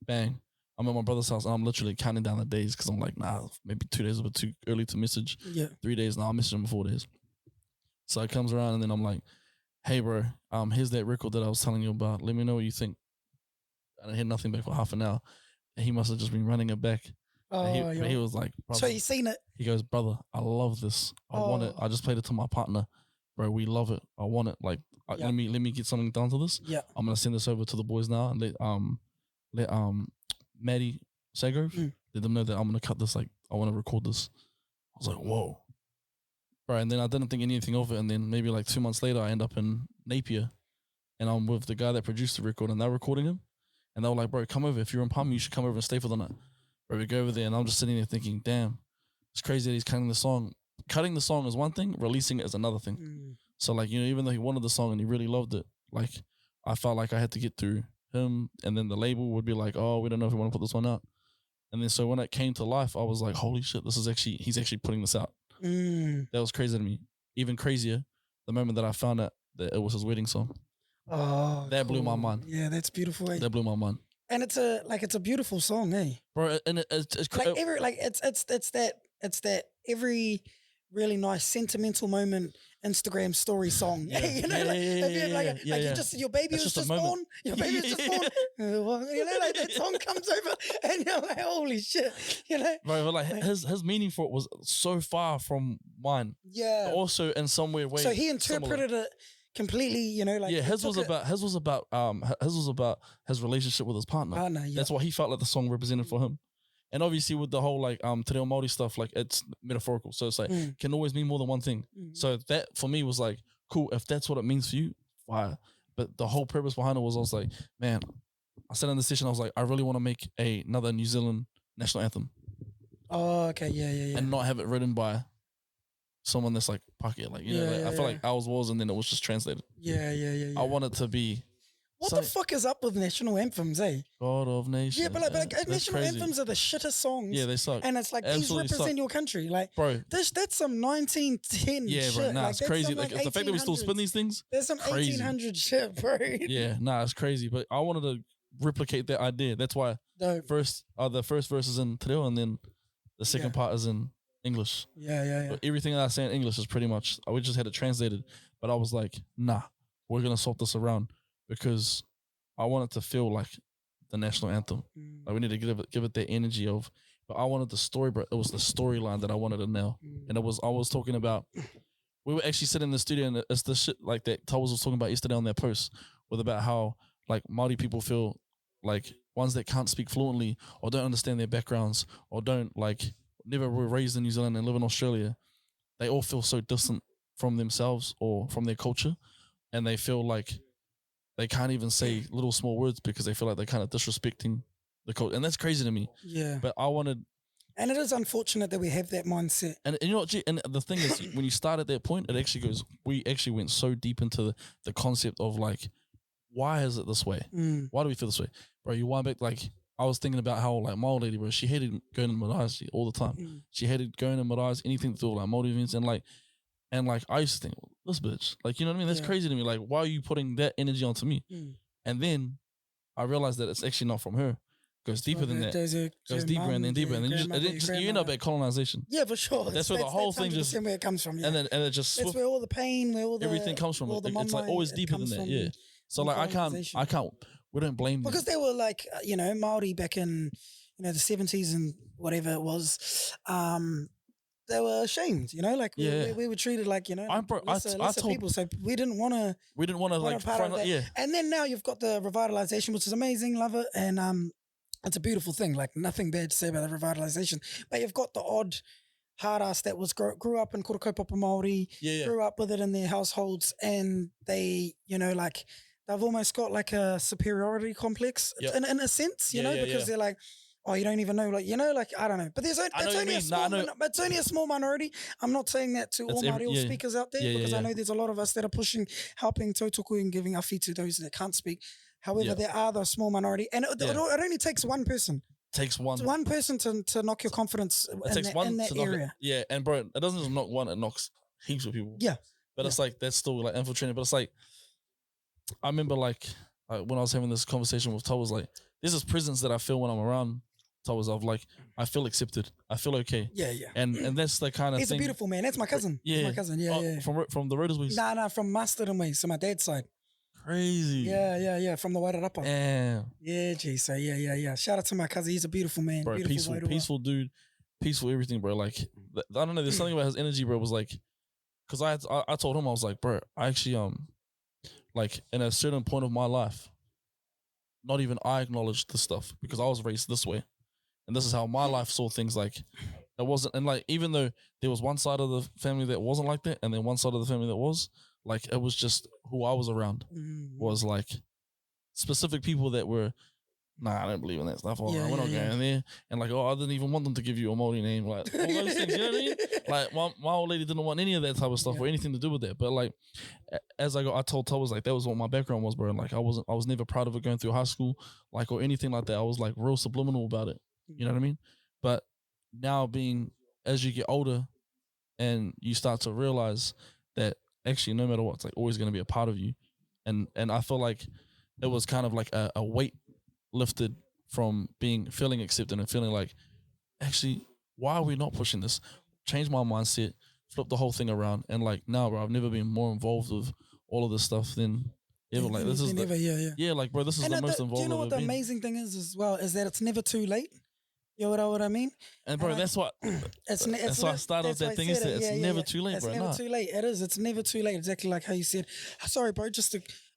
Bang. I'm at my brother's house and I'm literally counting down the days because I'm like, nah, maybe 2 days is a bit too early to message. Yeah. 3 days now, I'll message him in 4 days. So it comes around and then I'm like, hey, bro, here's that record that I was telling you about. Let me know what you think. And I heard nothing back for half an hour. And he must have just been running it back. He was like, brother. So he's seen it. He goes, brother, I love this. I want it. I just played it to my partner. Bro, we love it. I want it. Like, let me get something done to this. Yeah. I'm gonna send this over to the boys now and let Maddie Sagrove, let them know that I'm gonna cut this. Like, I want to record this. I was like, whoa, bro. And then I didn't think anything of it. And then maybe like 2 months later, I end up in Napier, and I'm with the guy that produced the record, and they're recording him. And they were like, bro, come over. If you're in Palm, you should come over and stay for the night. Bro, we go over there, and I'm just sitting there thinking, damn, it's crazy that he's cutting the song. Cutting the song is one thing, releasing it is another thing. So like, you know, even though he wanted the song and he really loved it, like I felt like I had to get through him, and then the label would be like, oh, we don't know if we want to put this one out. And then so when it came to life, I was like, holy shit, he's actually putting this out. That was crazy to me. Even crazier, the moment that I found out that it was his wedding song. Oh, that blew my mind. Yeah, that's beautiful. Eh? That blew my mind. And it's a beautiful song, eh? Bro, and it's that every really nice sentimental moment Instagram story song. Yeah. You know, you just, your baby was just born. Your baby was just born. You know, like that song comes over and you're like, holy shit. You know? Right, but like his meaning for it was so far from mine. Yeah. Also in some weird way. So he interpreted it completely, you know, like his was about his relationship with his partner. That's what he felt like the song represented for him. And obviously with the whole like Te Reo Māori stuff, like it's metaphorical. So it's like can always mean more than one thing. So that for me was like, cool, if that's what it means for you, fire. But the whole purpose behind it was I was like, man, I sat in the session, I was like, I really want to make another New Zealand national anthem. Oh, okay, yeah. And not have it written by someone that's like Pākehā, like, you know, like, I feel like ours was, and then it was just translated. Yeah. I want it to be. What the fuck is up with national anthems, eh? God of nations. Yeah, but like national anthems are the shittest songs. Yeah, they suck. And it's like, Absolutely these represent your country. Like, bro, that's some 1910 shit. Bro, nah, like, it's crazy. Like, the fact that we still spin these things. There's some crazy. 1800 shit, bro. Yeah, nah, it's crazy. But I wanted to replicate that idea. That's why the first verse is in Te Reo, and then the second part is in English. Yeah. But everything that I say in English is pretty much, we just had it translated. But I was like, nah, we're going to swap this around because I want it to feel like the national anthem. Like, we need to give it that energy of, but I wanted the story, bro. It was the storyline that I wanted to nail. And I was talking about, we were actually sitting in the studio, and it's the shit like that Towers was talking about yesterday on their post, with about how like Māori people feel like ones that can't speak fluently or don't understand their backgrounds or don't like, never were raised in New Zealand and live in Australia. They all feel so distant from themselves or from their culture, and they feel like they can't even say little small words because they feel like they're kind of disrespecting the culture. And that's crazy to me. Yeah. But I wanted... And it is unfortunate that we have that mindset. And you know what, and the thing is, when you start at that point, it actually goes... We actually went so deep into the concept of like, why is it this way? Why do we feel this way? Bro, you wind back, like, I was thinking about how, like, my old lady, bro, she hated going to Marae's all the time. She hated going to Marae's, anything to do with, like, Māori events, and like, I used to think, this bitch, like, you know what I mean? That's crazy to me. Like, why are you putting that energy onto me? And then I realized that it's actually not from her. It goes deeper than that. Goes deeper and then deeper. And then you end up at colonization. Yeah, for sure. That's where the whole thing just... where it comes from, yeah. And it just... That's where all the pain, where all the... Everything comes from. It's like always deeper than that, yeah. So like, I can't... We don't blame them. Because they were like, you know, Māori back in, you know, the 70s and whatever it was, they were ashamed, you know, like we were treated like, you know, lesser people. So we didn't want to like front that. Yeah. And then now you've got the revitalization, which is amazing, love it, and it's a beautiful thing. Like, nothing bad to say about the revitalization, but you've got the odd hard ass that was grew up in kura kaupapa Māori, grew up with it in their households, and they, you know, like, they've almost got like a superiority complex in a sense, you know, because they're like, oh, you don't even know, like, you know, like, I don't know. But it's only a small minority. I'm not saying that to all Māori speakers out there, because I know there's a lot of us that are pushing, helping tautoko and giving awhi to those that can't speak. However, there are the small minority, and it only takes one person. Takes one. It's one person to knock your confidence in that area. Yeah, and bro, it doesn't just knock one, it knocks heaps of people. Yeah. But it's like, that's still like infiltrating. But it's like, I remember like when I was having this conversation with Towers, like, there's this presence that I feel when I'm around Towers of like, I feel accepted. I feel okay. Yeah. And that's the kind of He's thing. a beautiful man. That's my cousin. Yeah. That's my cousin. Yeah. From the Roaders ways? Nah, from Mustard and Ways, so my dad's side. Crazy. Yeah. From the Wairarapa. Yeah. Yeah, gee. So yeah. Shout out to my cousin. He's a beautiful man. Bro, peaceful dude. Peaceful everything, bro. Like, I don't know. There's something about his energy, bro. Was like, because I told him, I was like, bro, I actually like, in a certain point of my life, not even I acknowledged this stuff because I was raised this way, and this is how my life saw things. Like, it wasn't, and like, even though there was one side of the family that wasn't like that, and then one side of the family that was, like, it was just who I was around was like specific people that were, nah, I don't believe in that stuff. We're not going there. And like, I didn't even want them to give you a Māori name. Like, all those things, you know what I mean? Like, my old lady didn't want any of that type of stuff or anything to do with that. But like, as I told Towers, like, that was what my background was, bro. Like, I was never proud of it going through high school, like, or anything like that. I was like real subliminal about it. You know what I mean? But now as you get older and you start to realize that actually, no matter what, it's like always going to be a part of you. And I feel like it was kind of like a weight lifted from feeling accepted and feeling like, actually, why are we not pushing this? Change my mindset, flip the whole thing around, and like, now, bro, I've never been more involved with all of this stuff than ever. Like, this is like, bro, this is the most involved. Do you know what the amazing thing is as well? Is that it's never too late. You know what I mean? And bro, that's what that's why I started that thing. It's never too late, bro. It's never too late. It is. It's never too late. Exactly like how you said. Sorry, bro.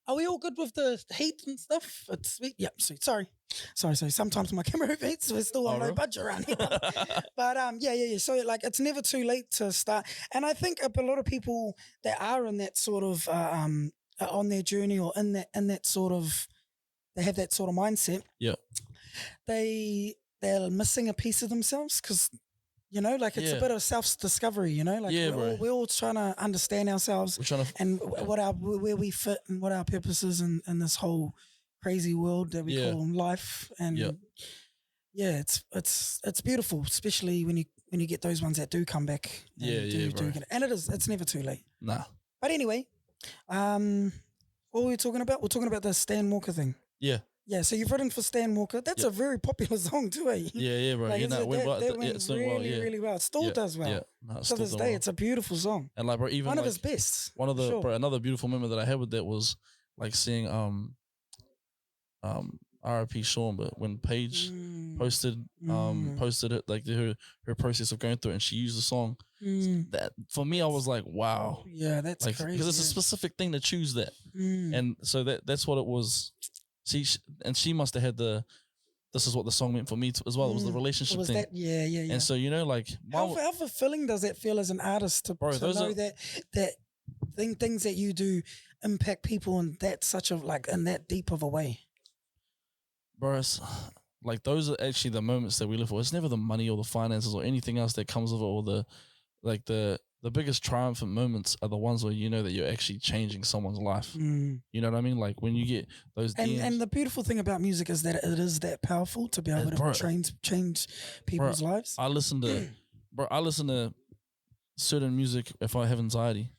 Are we all good with the heat and stuff? It's sweet. Yep, sweet. Sorry. Sometimes my camera overheats, so we're still on low budget around here. But yeah. So like, it's never too late to start. And I think a lot of people that are in that sort of on their journey or in that sort of, they have that sort of mindset. Yeah. They're missing a piece of themselves because You know, like it's a bit of self-discovery, you know? Like we're all trying to understand ourselves and where we fit and what our purpose is in this whole crazy world that we call life. And it's beautiful, especially when you get those ones that do come back. And and it's never too late. Nah. But anyway, what were we talking about? We're talking about the Stan Walker thing. Yeah. Yeah, so you've written for Stan Walker. That's a very popular song too, eh? Yeah, bro. Like, that went really well. It still does well. Yeah. No, to this day, it's a beautiful song. And like, bro, even one like, of his best. One of the bro, another beautiful memory that I had with that was like seeing R.I.P. Sean, but when Paige posted it, like her process of going through it, and she used the song. That for me, I was like, wow. Yeah, that's like, crazy. Because it's a specific thing to choose that, and so that's what it was. She must have had this is what the song meant for me as well. It was the relationship thing. Yeah. And so, you know, like how fulfilling does that feel as an artist to know that things that you do impact people in that in that deep of a way? Bro, like those are actually the moments that we live for. It's never the money or the finances or anything else that comes with it, or the biggest triumphant moments are the ones where you know that you're actually changing someone's life. You know what I mean? Like when you get those DMs. And the beautiful thing about music is that it is that powerful to be able to change people's lives. I listen to certain music if I have anxiety.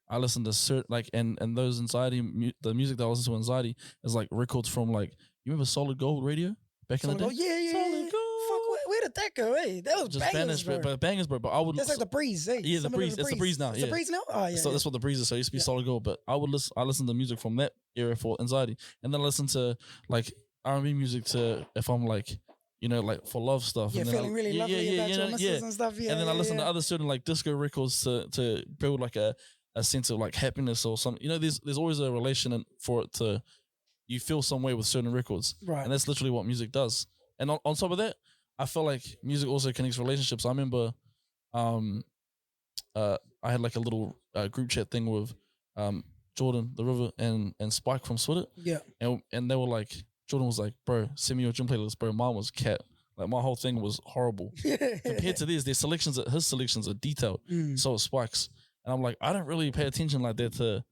I listen to certain and those anxiety the music that I listen to anxiety is like records from like, you remember Solid Gold Radio back in the day? Yeah. Solid Gold. Fuck, where did that go? Hey, that was just bangers, bangers, bro. But I would. That's like the breeze. Hey, yeah, the breeze. It's the breeze now. It's the breeze now. Oh yeah. So that's what the breeze is. So it used to be Solid Gold, but I listen to music from that era for anxiety, and then I listen to like R&B music to if I'm like, you know, like for love stuff. Yeah, and feeling really lovely about your missus and stuff. Yeah, and then I listen to other certain like disco records to build like a sense of like happiness or something. You know, there's always a relation for it to. You feel some way with certain records. Right. And that's literally what music does. And on top of that, I feel like music also connects relationships. I remember I had like a little group chat thing with Jordan, The River, and Spike from SWIDT. Yeah. And they were like, Jordan was like, bro, send me your gym playlist, bro. Mine was cat. Like my whole thing was horrible. Compared to this, his selections are detailed. So is Spike's. And I'm like, I don't really pay attention like that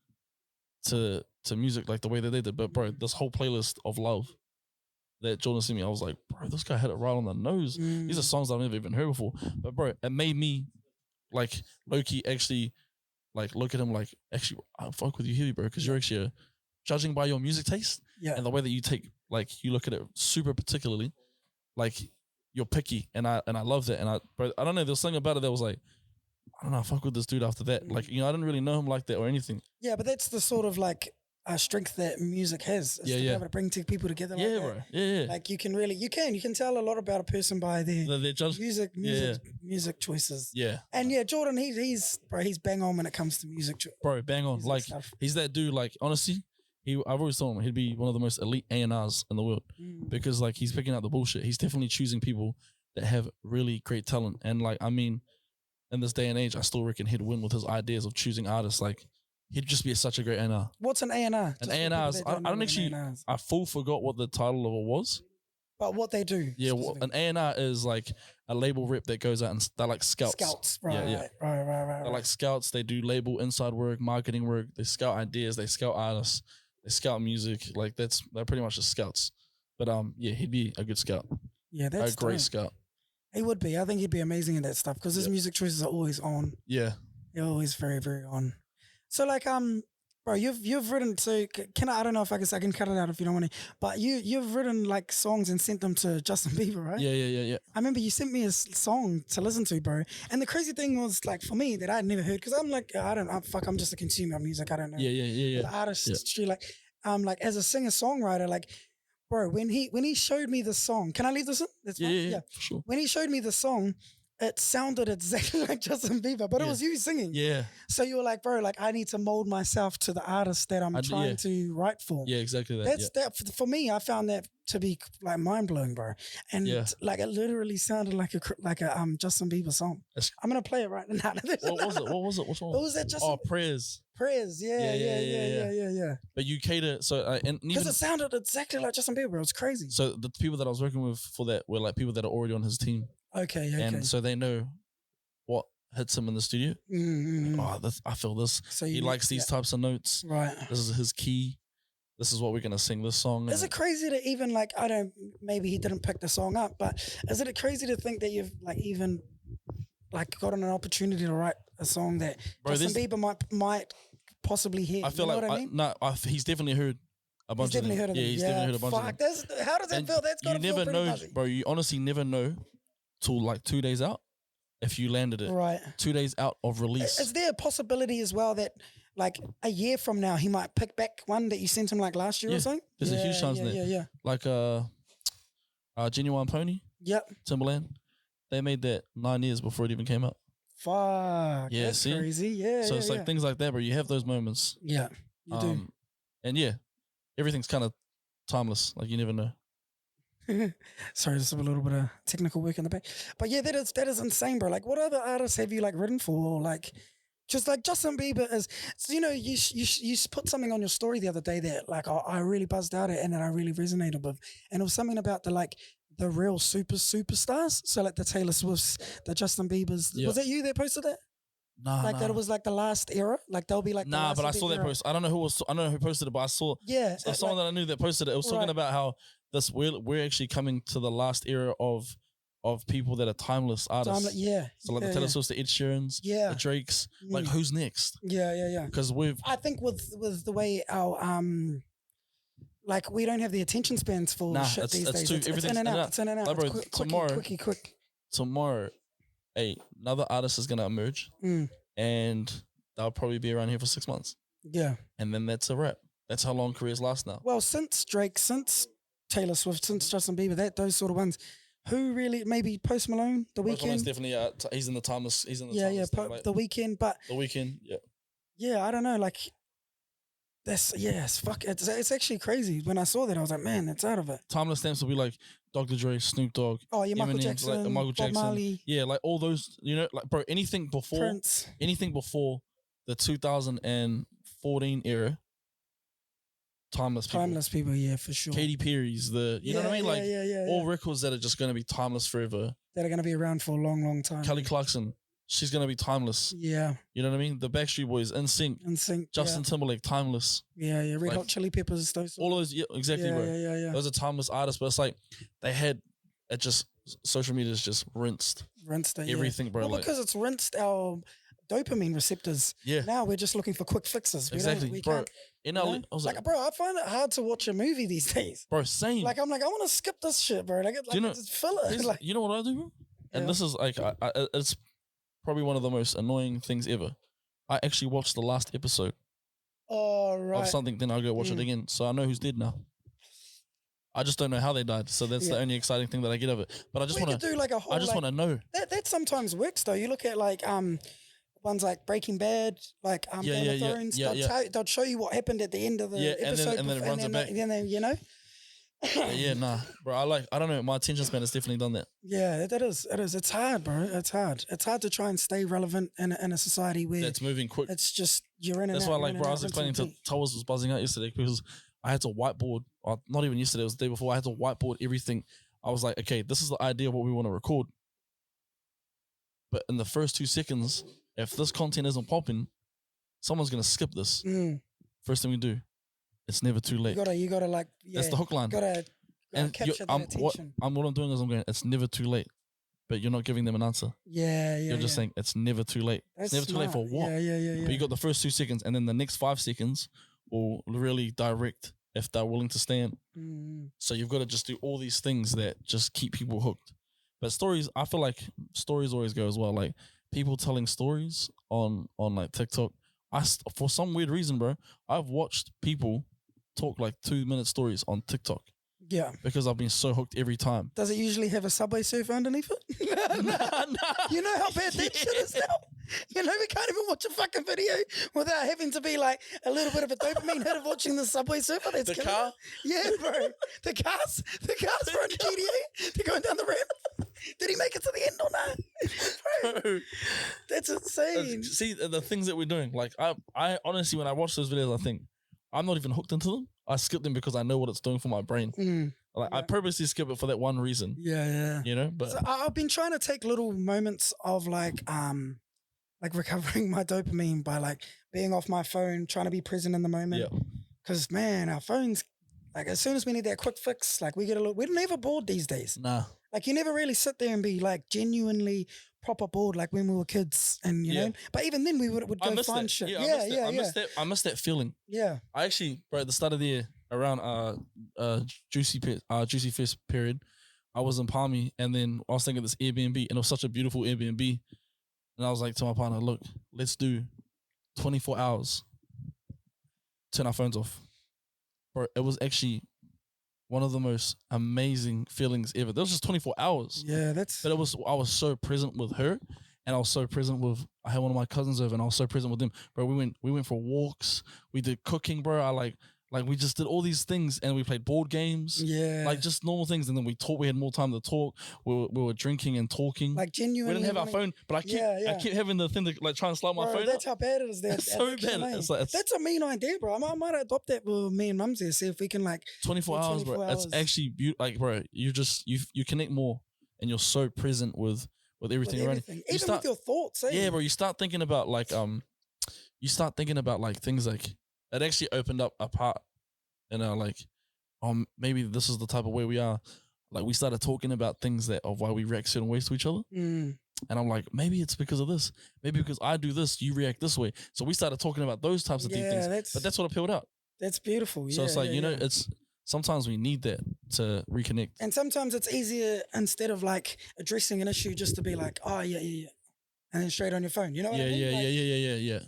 to music like the way that they did, but bro, this whole playlist of love that Jordan sent me, I was like, bro, this guy had it right on the nose. These are songs I've never even heard before, but bro, it made me like low-key actually like look at him like, actually I fuck with you here, bro, because you're actually judging by your music taste and the way that you take, like you look at it super particularly, like you're picky, and I love that. And I don't know, there's something about it that was like, I don't know, I fuck with this dude after that. Like, you know, I didn't really know him like that or anything. Yeah, but that's the sort of like strength that music has. To be able to bring people together like that. Bro. Yeah. Like you can tell a lot about a person by their music choices. Yeah. And Jordan, he's bang on when it comes to music. Bro, bang on. Like stuff. He's that dude. Like honestly, I've always told him he'd be one of the most elite A&Rs in the world because like he's picking out the bullshit. He's definitely choosing people that have really great talent. And like, I mean, in this day and age, I still reckon he'd win with his ideas of choosing artists. Like, he'd just be such a great A&R. What's an A&R? An A&R is, I don't actually, I full forgot what the title of it was. But what they do. Yeah, an A&R is like a label rep that goes out and they're like scouts. Scouts, right. They're like scouts. They do label inside work, marketing work. They scout ideas. They scout artists. They scout music. Like they're pretty much just scouts. But he'd be a good scout. Yeah, that's a great scout. He would be. I think he'd be amazing in that stuff because his music choices are always on. Yeah. They're always very, very on. So like, bro, you've written, so I don't know if I can cut it out if you don't want to, but you've written like songs and sent them to Justin Bieber, right? Yeah. I remember you sent me a song to listen to, bro. And the crazy thing was like for me that I'd never heard, because I'm like, I'm just a consumer of music. I don't know. Yeah. The artistry, like as a singer-songwriter, like, bro, when he showed me the song, can I leave this in? That's fine. Yeah, for sure. When he showed me the song, it sounded exactly like Justin Bieber, but it was you singing. Yeah. So you were like, bro, like I need to mold myself to the artist that I'm trying to write for. Yeah, exactly that. That's that for me. I found that to be like mind blowing, bro. And like it literally sounded like a Justin Bieber song. I'm gonna play it right now. What was it? Which one? What was that? Justin? Oh, Prayers. Prayers. Yeah. But you cater because it sounded exactly like Justin Bieber. It was crazy. So the people that I was working with for that were like people that are already on his team. Okay. And so they know hits him in the studio. I feel this. So he likes these types of notes. Right. This is his key. This is what we're gonna sing this song. Is it crazy to even like, I don't, maybe he didn't pick the song up, but is it crazy to think that you've like even like gotten an opportunity to write a song that Justin Bieber might possibly hear? I feel he's definitely heard a bunch of them. He's definitely heard a bunch of them. How does that feel? That's got to feel pretty fuzzy. Bro, you honestly never know till like 2 days out if you landed it. Right. 2 days out of release. Is there a possibility as well that like a year from now he might pick back one that you sent him like last year or something? There's a huge chance there. Yeah. Like Genuine Pony. Yep. Timberland. They made that 9 years before it even came out. Fuck. Yeah, that's crazy. Yeah. So it's like things like that, bro. You have those moments. Yeah. You do. And everything's kind of timeless. Like you never know. Sorry, just a little bit of technical work in the back. But yeah, that is insane, bro. Like, what other artists have you like written for? Like, just like Justin Bieber is. So, you know, you put something on your story the other day that like I really buzzed out at and that I really resonated with, and it was something about the real superstars. So like the Taylor Swifts, the Justin Biebers. Yep. Was that you that posted that? Nah, that it was like the last era. Like they'll be like but I saw that post. I don't know who posted it, but I saw someone that I knew that posted it. It was talking about how we're actually coming to the last era of people that are timeless artists. So like the Taylor Swifts, the Ed Sheerans, the Drakes. Like who's next? Yeah. Because I think with the way our like we don't have the attention spans for shit these days. It's in and out. It's in and out. Like, bro, quick. Tomorrow, another artist is gonna emerge, and they'll probably be around here for 6 months. Yeah, and then that's a wrap. That's how long careers last now. Well, since Drake, since Taylor Swift, since Justin Bieber, those sort of ones. Who really? Maybe Post Malone, The Weeknd. Post Malone's definitely he's in the timeless. He's in the timeless thing, like, The Weeknd, but The Weeknd, yeah. I don't know, like. It's actually crazy. When I saw that, I was like, man, it's out of it. Timeless stamps will be like Dr. Dre, Snoop Dogg. Oh, yeah, Michael Jackson, like Michael Jackson. Bob Marley. Yeah, like all those, you know, like, bro, anything before Prince. Anything before the 2014 era, timeless people, yeah, for sure. Katy Perry's, you know what I mean? Like all records that are just going to be timeless forever. That are going to be around for a long, long time. Kelly Clarkson. She's going to be timeless. Yeah. You know what I mean? The Backstreet Boys, NSYNC. Justin Timberlake, timeless. Yeah. Red Hot Chili Peppers. All those, exactly, bro. Yeah. Those are timeless artists, but it's like social media is just rinsed it, everything, bro. Well, because it's rinsed our dopamine receptors. Yeah. Now we're just looking for quick fixes. Exactly, bro. I was like, bro, I find it hard to watch a movie these days. Bro, same. Like, I'm like, I want to skip this shit, bro. Like, it's filler. Like, you know what I do, bro? And this is like, it's probably one of the most annoying things ever. I actually watched the last episode of something, then I'll go watch it again. So I know who's dead now. I just don't know how they died. So that's the only exciting thing that I get of it. But I just want to do like a whole. I just want to know. That sometimes works though. You look at like ones like Breaking Bad, like Game of Thrones. They'll show you what happened at the end of the episode, and then it runs it back. And then you know. Bro. I don't know. My attention span has definitely done that. Yeah, it is. It's hard, bro. It's hard. It's hard to try and stay relevant in a society where it's moving quick. It's just you're in and out. That's why, like, bro, I was explaining to Towers was buzzing out yesterday because I had to whiteboard. Or not even yesterday. It was the day before. I had to whiteboard everything. I was like, okay, this is the idea of what we want to record. But in the first 2 seconds, if this content isn't popping, someone's gonna skip this. First thing we do. It's never too late. You gotta like. That's the hook line. Gotta capture their attention. What I'm doing is I'm going. It's never too late, but you're not giving them an answer. You're just saying it's never too late. That's it's never too late for what? Yeah. But you got the first 2 seconds, and then the next 5 seconds will really direct if they're willing to stand. So you've got to just do all these things that just keep people hooked. But stories, I feel like stories always go as well. Like people telling stories on like TikTok. For some weird reason, bro, I've watched people talk like 2-minute stories on TikTok. Yeah. Because I've been so hooked every time. Does it usually have a Subway surfer underneath it? Nah. You know how bad that shit is now? You know, we can't even watch a fucking video without having to be like a little bit of a dopamine hit of watching the Subway surfer. That's the car? Yeah, bro. The cars from GTA. They're going down the ramp. Did he make it to the end or not? Bro, that's insane. See, the things that we're doing. Like, I honestly, when I watch those videos, I think, I'm not even hooked into them. I skip them because I know what it's doing for my brain. I purposely skip it for that one reason. Yeah. You know, but so I've been trying to take little moments of like like recovering my dopamine by like being off my phone, trying to be present in the moment. Because man, our phones, like as soon as we need that quick fix, like we're never bored these days. Nah. Like you never really sit there and be like genuinely proper bored like when we were kids, and you know. But even then, we would go find shit. I miss that feeling. Yeah. I actually, bro, at the start of the year, around Juicy Fest period, I was in Palmy, and then I was thinking of this Airbnb, and it was such a beautiful Airbnb, and I was like to my partner, look, let's do 24 hours, turn our phones off. Bro, it was actually one of the most amazing feelings ever. That was just 24 hours. Yeah, but I was so present with her, and I was so present with, I had one of my cousins over, and I was so present with them. Bro, we went for walks, we did cooking, bro. I like we just did all these things, and we played board games. Yeah. Like just normal things. And then we talked, we had more time to talk. We were drinking and talking. Like genuinely. We didn't have our phone, but I keep having the thing to like try and slide my phone That's up. how bad it is there. It's so bad. It's like, that's a mean idea, bro. I might adopt that with me and mums there, see if we can like 24 hours, bro. It's actually like, bro, you connect more, and you're so present with everything around you. Even with your thoughts, eh? Yeah, bro. You start thinking about like things like it actually opened up a part, and like maybe this is the type of way we are. Like we started talking about things of why we react certain ways to each other. And I'm like, maybe it's because of this. Maybe because I do this, you react this way. So we started talking about those types of deep things. But that's what appealed out. That's beautiful. So it's like, you know, it's sometimes we need that to reconnect. And sometimes it's easier, instead of like addressing an issue, just to be like, oh yeah. And then straight on your phone. You know what I mean?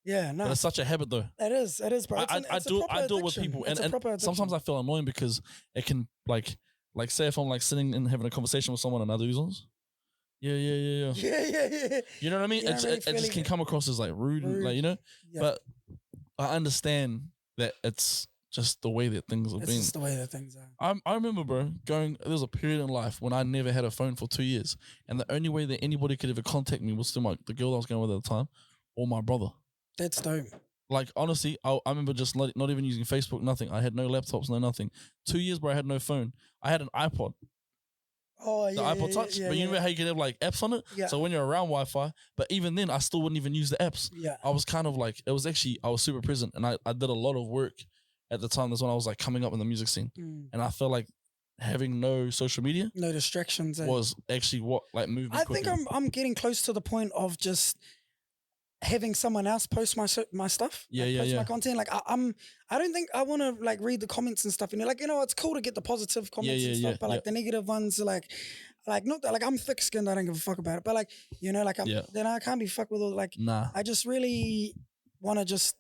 Yeah, no. But it's such a habit though. It is, bro. I do it with people, and sometimes I feel annoying because it can like say if I'm like sitting and having a conversation with someone and I do these ones. Yeah. Yeah. You know what I mean? It just can come across as like rude. Like, you know. Yeah. But I understand that it's just the way that things have been. It's just the way that things are. I remember, bro, there was a period in life when I never had a phone for 2 years, and the only way that anybody could ever contact me was through the girl I was going with at the time, or my brother. That's dope. Like, honestly, I remember just not even using Facebook, nothing. I had no laptops, no nothing. 2 years, bro, I had no phone. I had an iPod. Oh, yeah. The iPod Touch. But you remember how you could have like apps on it? Yeah. So when you're around Wi-Fi, but even then, I still wouldn't even use the apps. Yeah. I was kind of like, I was super present, and I did a lot of work at the time. That's when I was like coming up in the music scene. And I felt like having no social media, no distractions, was actually what like moved me. I think I'm getting close to the point of just having someone else post my stuff, post my content. Like I don't think I want to like read the comments and stuff. You know, like, you know, it's cool to get the positive comments and stuff, but like the negative ones are like not that, like I'm thick skinned. I don't give a fuck about it. But like, you know, like then I can't be fucked with all like. Nah. I just really want to just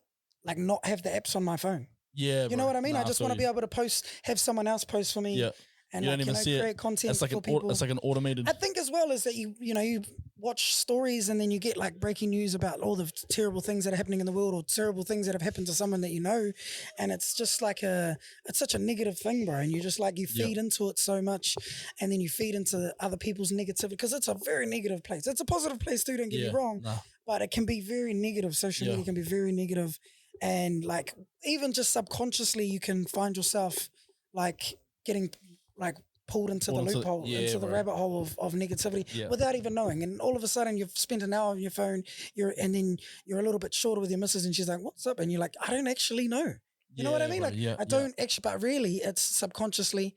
like not have the apps on my phone. Yeah, you know what I mean? I just want to be able to have someone else post for me. Yeah. And you like, don't even see create content it's like for people. It's like an automated. I think as well is that you watch stories and then you get like breaking news about all the terrible things that are happening in the world, or terrible things that have happened to someone that you know, and it's just like it's such a negative thing, bro. And you just like you feed into it so much, and then you feed into other people's negativity, because it's a very negative place. It's a positive place too, don't get me wrong, but it can be very negative. Social media can be very negative, and like even just subconsciously you can find yourself like getting like pulled into the loophole, into the rabbit hole of negativity without even knowing. And all of a sudden you've spent an hour on your phone, and then you're a little bit shorter with your missus, and she's like, what's up? And you're like, I don't actually know. You know what I mean? Like I don't actually, but really it's subconsciously,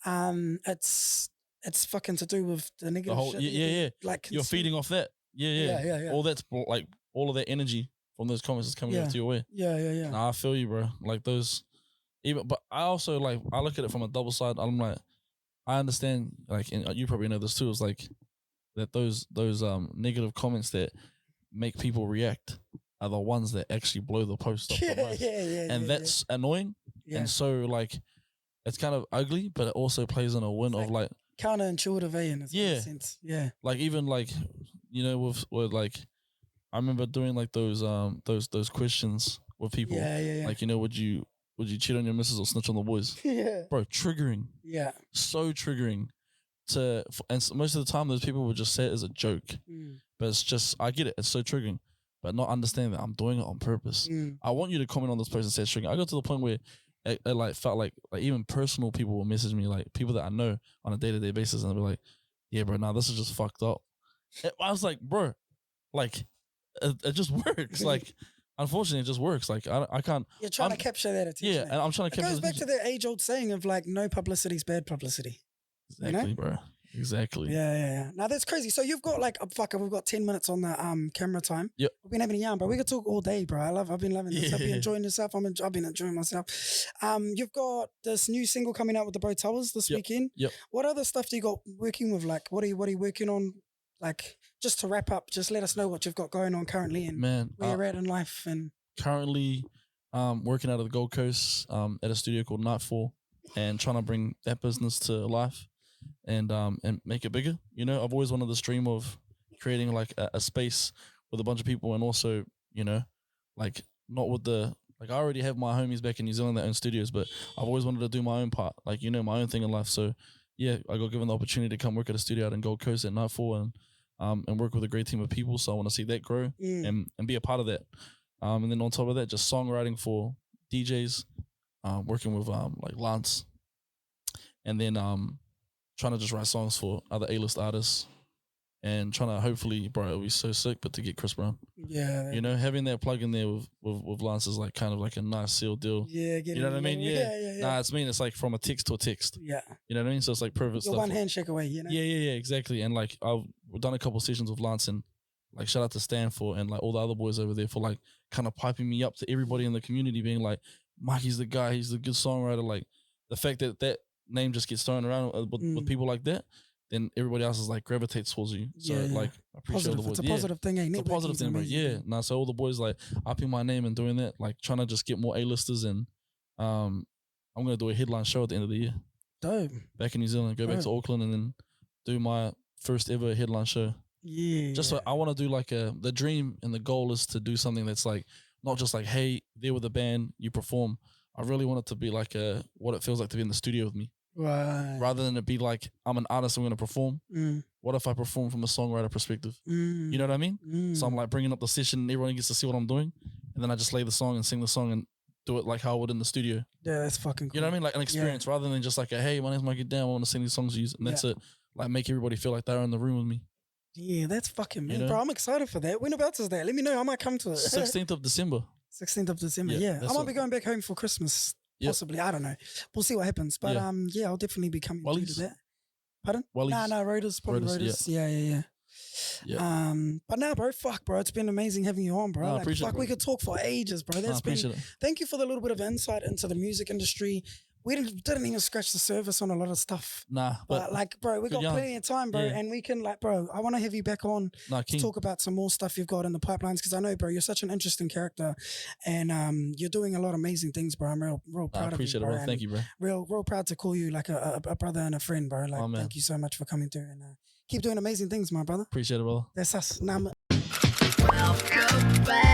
it's fucking to do with the negative shit. Like you're feeding off that. Yeah. All that's like all of that energy from those comments is coming into your way. Yeah. Nah, I feel you, bro. Like those. But I also like, I look at it from a double side. I'm like, I understand, like, and you probably know this too, is like that those negative comments that make people react are the ones that actually blow the post up the most. And that's annoying. And so like it's kind of ugly, but it also plays in a win of like counterintuitive, in a sense. Yeah. Like even like, you know, with like, I remember doing like those questions with people. Like, you know, would you cheat on your missus or snitch on the boys? Bro, triggering. So triggering. And most of the time, those people would just say it as a joke. But it's just, I get it. It's so triggering. But not understanding that I'm doing it on purpose. I want you to comment on this person and say it's triggering. I got to the point where it like felt like even personal people will message me, like people that I know on a day-to-day basis, and they'll be like, yeah, bro, nah, this is just fucked up. I was like, bro, like, it just works. Like, unfortunately, it just works. Like, I can't. You're trying to capture that attention. Yeah, and I'm trying to capture. It goes back to the age-old saying of like, no publicity is bad publicity. Exactly, you know? Bro. Exactly. Yeah. Now that's crazy. So you've got like, we've got 10 minutes on the camera time. Yep. We've been having a yarn, bro. We could talk all day, bro. I've been loving this. I've been enjoying yourself. I've been enjoying myself. You've got this new single coming out with the Bro Towers this weekend. Yep. What other stuff do you got working with? Like, what are you working on? Like, just to wrap up, just let us know what you've got going on currently and where you're at in life. And currently, working out of the Gold Coast at a studio called Nightfall, and trying to bring that business to life and make it bigger. You know, I've always wanted this dream of creating like a space with a bunch of people, and also, you know, like not with the, like I already have my homies back in New Zealand that own studios, but I've always wanted to do my own part, like, you know, my own thing in life. So yeah, I got given the opportunity to come work at a studio out in Gold Coast at Nightfall and work with a great team of people. So I want to see that grow and be a part of that. And then on top of that, just songwriting for DJs, working with like Lance, and then trying to just write songs for other A-list artists, and trying to hopefully, bro, it'll be so sick, but to get Chris Brown. Yeah. You know, having that plug in there with Lance is like kind of like a nice sealed deal. Yeah, you know what I mean? Yeah. Nah, it's like from a text to a text. Yeah. You know what I mean? So it's like perfect stuff. One handshake away, you know? Yeah, exactly. And like I've done a couple of sessions with Lance, and like shout out to Stan for, and like all the other boys over there for like kind of piping me up to everybody in the community, being like, Mikey's the guy, he's the good songwriter. Like the fact that name just gets thrown around with people like that, then everybody else is like gravitates towards you. So like I appreciate all the boys. It's a positive thing, ain't it? It's a positive thing, bro. Yeah. Nah, so all the boys like upping my name and doing that, like trying to just get more A-listers, and I'm gonna do a headline show at the end of the year. Dope. Back in New Zealand, go back to Auckland, and then do my first ever headline show. Yeah. Just so I want to do like the dream and the goal is to do something that's like not just like, hey, there with a band, you perform. I really want it to be like what it feels like to be in the studio with me. Right. Rather than it be like, I'm an artist, I'm going to perform. What if I perform from a songwriter perspective? You know what I mean? So I'm like bringing up the session, and everyone gets to see what I'm doing. And then I just lay the song and sing the song and do it like how I would in the studio. Yeah, that's fucking cool. You know what I mean? Like an experience rather than just like, hey, my name's Mikey Dam, I want to sing these songs to you. And that's it. Like make everybody feel like they're in the room with me. Yeah, that's fucking man, you know? bro. I'm excited for that. When about is that? Let me know. I might come to it. 16th of December. 16th of December, yeah. I might be going back home for Christmas. Possibly, I don't know. We'll see what happens. But I'll definitely be coming to that. Pardon? No, Roaders, probably Roaders. Yeah. But nah, bro, fuck, bro. It's been amazing having you on, bro. No, like, fuck, we could talk for ages, bro. That's been. Thank you for the little bit of insight into the music industry. We didn't even scratch the surface on a lot of stuff. Nah, but like, bro, we got plenty of time, bro, and we can like, bro, I want to have you back on to talk about some more stuff you've got in the pipelines, because I know, bro, you're such an interesting character, and you're doing a lot of amazing things, bro. I'm real proud of you, appreciate it, bro. Thank you, bro. Real proud to call you like a brother and a friend, bro. Like, thank you so much for coming through, and keep doing amazing things, my brother. Appreciate it, brother. That's us. Nah, Welcome back.